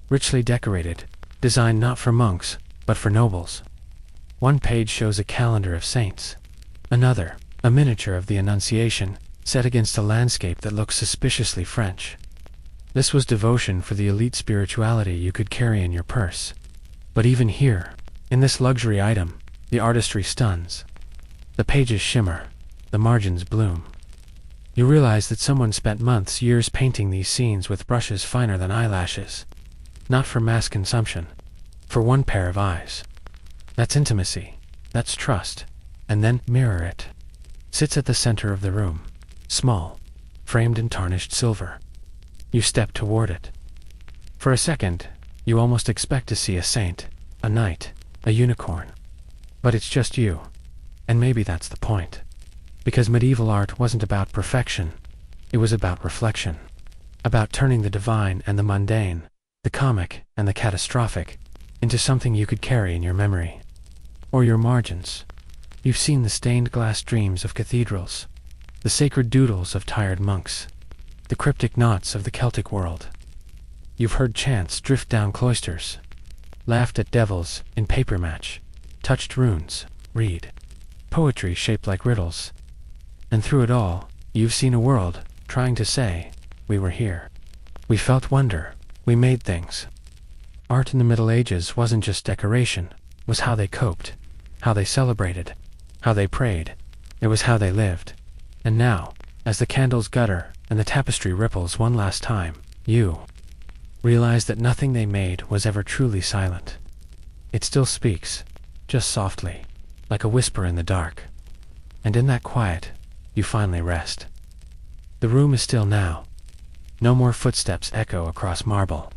richly decorated, designed not for monks, but for nobles. One page shows a calendar of saints. Another, a miniature of the Annunciation, set against a landscape that looks suspiciously French. This was devotion for the elite spirituality you could carry in your purse. But even here, in this luxury item, the artistry stuns. The pages shimmer, the margins bloom. You realize that someone spent months, years painting these scenes with brushes finer than eyelashes. Not for mass consumption, for one pair of eyes. That's intimacy, that's trust. And then mirror it. Sits at the center of the room, small, framed in tarnished silver. You step toward it. For a second, you almost expect to see a saint, a knight, a unicorn. But it's just you. And maybe that's the point. Because medieval art wasn't about perfection. It was about reflection. About turning the divine and the mundane, the comic and the catastrophic, into something you could carry in your memory. Or your margins. You've seen the stained glass dreams of cathedrals, the sacred doodles of tired monks, the cryptic knots of the Celtic world. You've heard chants drift down cloisters, laughed at devils in paper match, touched runes, read poetry shaped like riddles. And through it all, you've seen a world trying to say, we were here. We felt wonder. We made things. Art in the Middle Ages wasn't just decoration, it was how they coped, how they celebrated, how they prayed. It was how they lived. And now, as the candles gutter and the tapestry ripples one last time, you realize that nothing they made was ever truly silent. It still speaks, just softly, like a whisper in the dark. And in that quiet, you finally rest. The room is still now. No more footsteps echo across marble.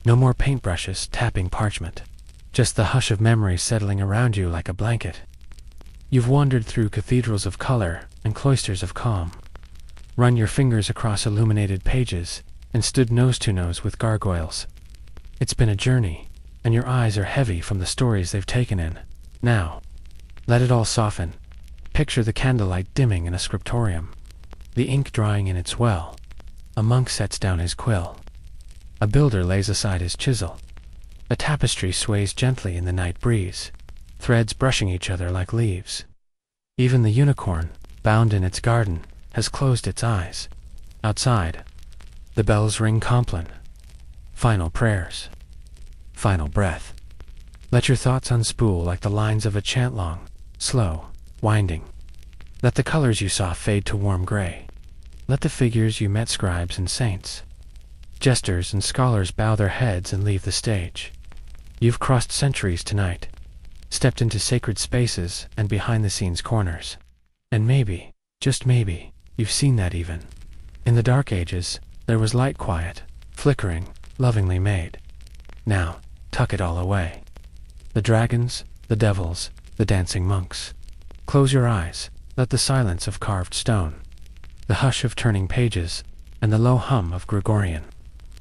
No more paintbrushes tapping parchment. Just the hush of memory settling around you like a blanket. You've wandered through cathedrals of color and cloisters of calm. Run your fingers across illuminated pages and stood nose to nose with gargoyles. It's been a journey, and your eyes are heavy from the stories they've taken in. Now, let it all soften. Picture the candlelight dimming in a scriptorium, the ink drying in its well. A monk sets down his quill. A builder lays aside his chisel. A tapestry sways gently in the night breeze, threads brushing each other like leaves. Even the unicorn, bound in its garden, has closed its eyes. Outside, the bells ring Compline. Final prayers. Final breath. Let your thoughts unspool like the lines of a chant, long, slow, winding. Let the colors you saw fade to warm gray. Let the figures you met, scribes and saints, jesters and scholars, bow their heads and leave the stage. You've crossed centuries tonight. stepped into sacred spaces and behind-the-scenes corners. And maybe, just maybe, you've seen that even. In the Dark Ages, there was light quiet, flickering, lovingly made. Now, tuck it all away. The dragons, the devils, the dancing monks. Close your eyes, let the silence of carved stone, the hush of turning pages, and the low hum of Gregorian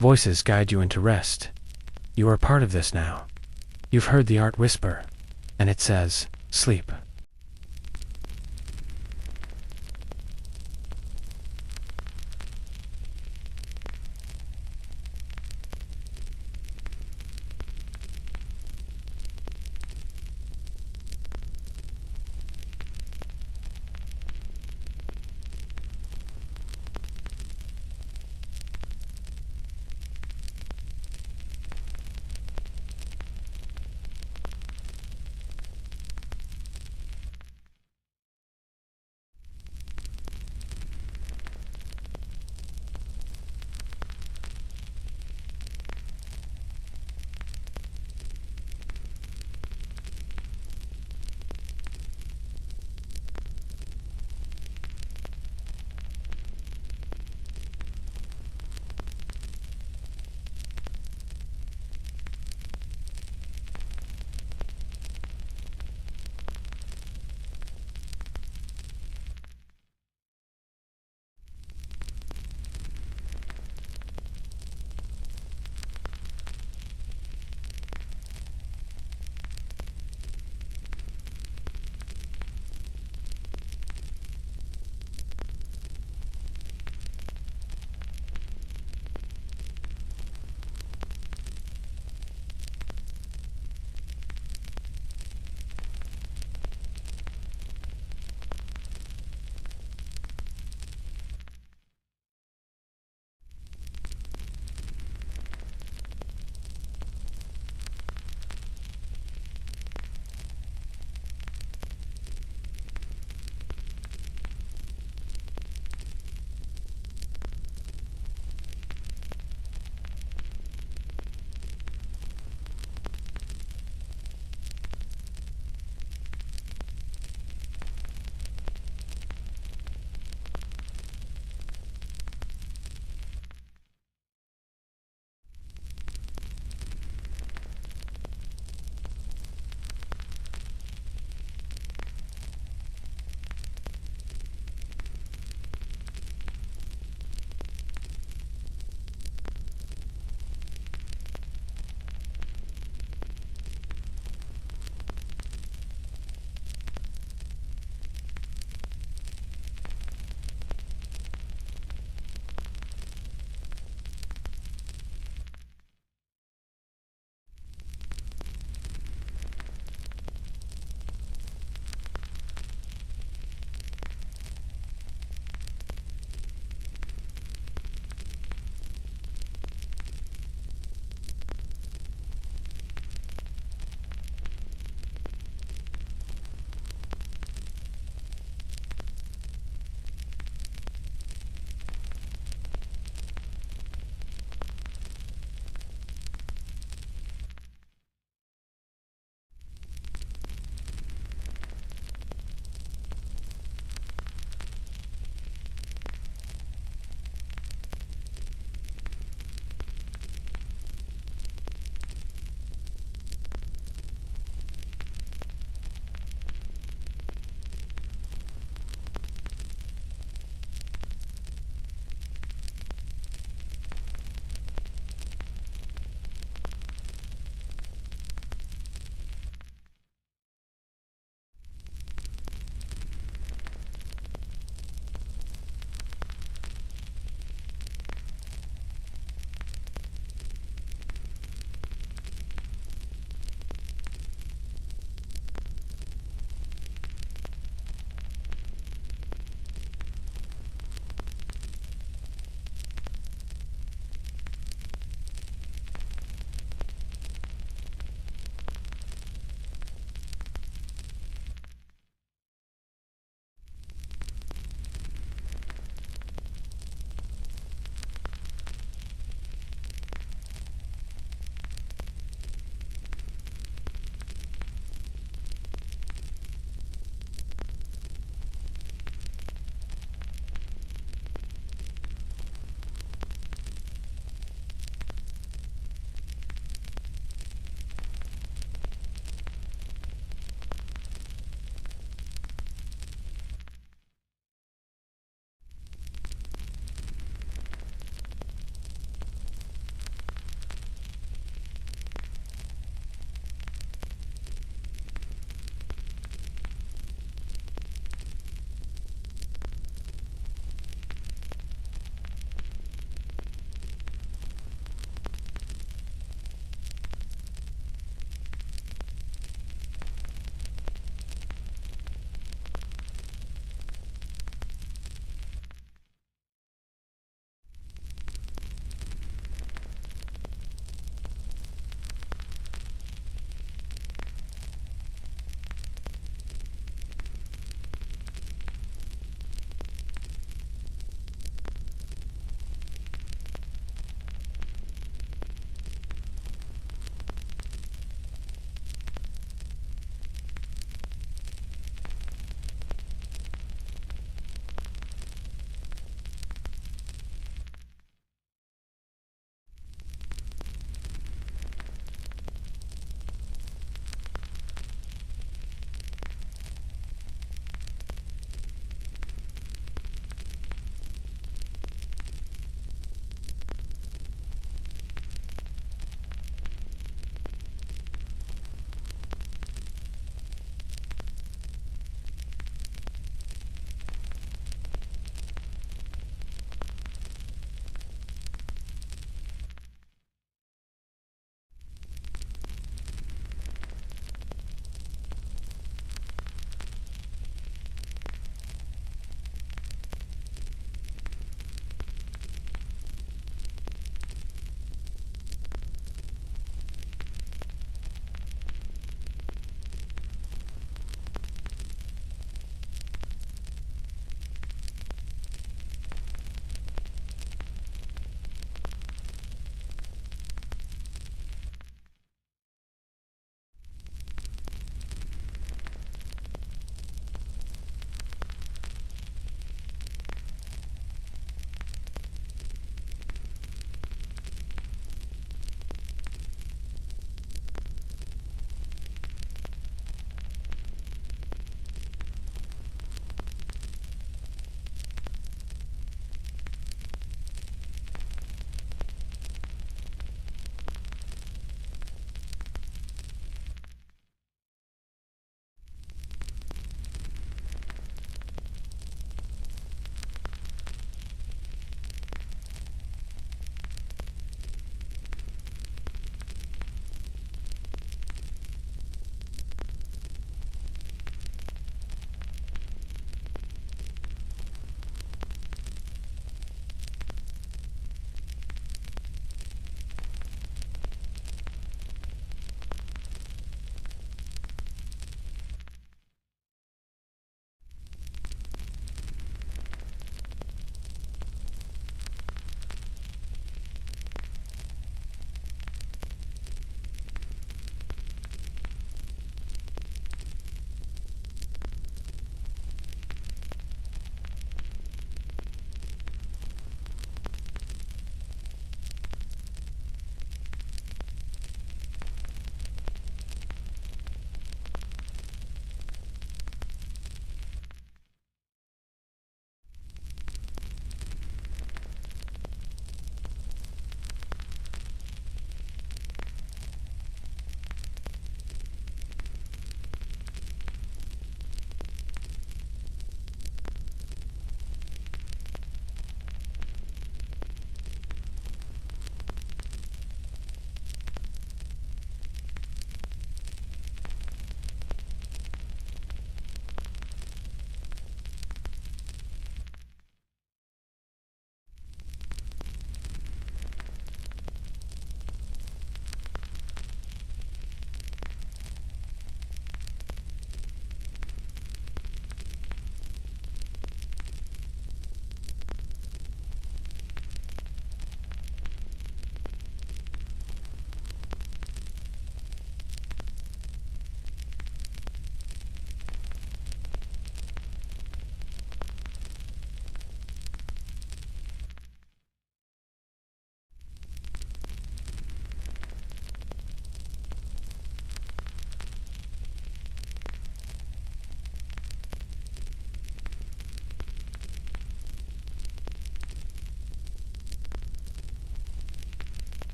voices guide you into rest. You are part of this now. You've heard the art whisper, and it says, sleep.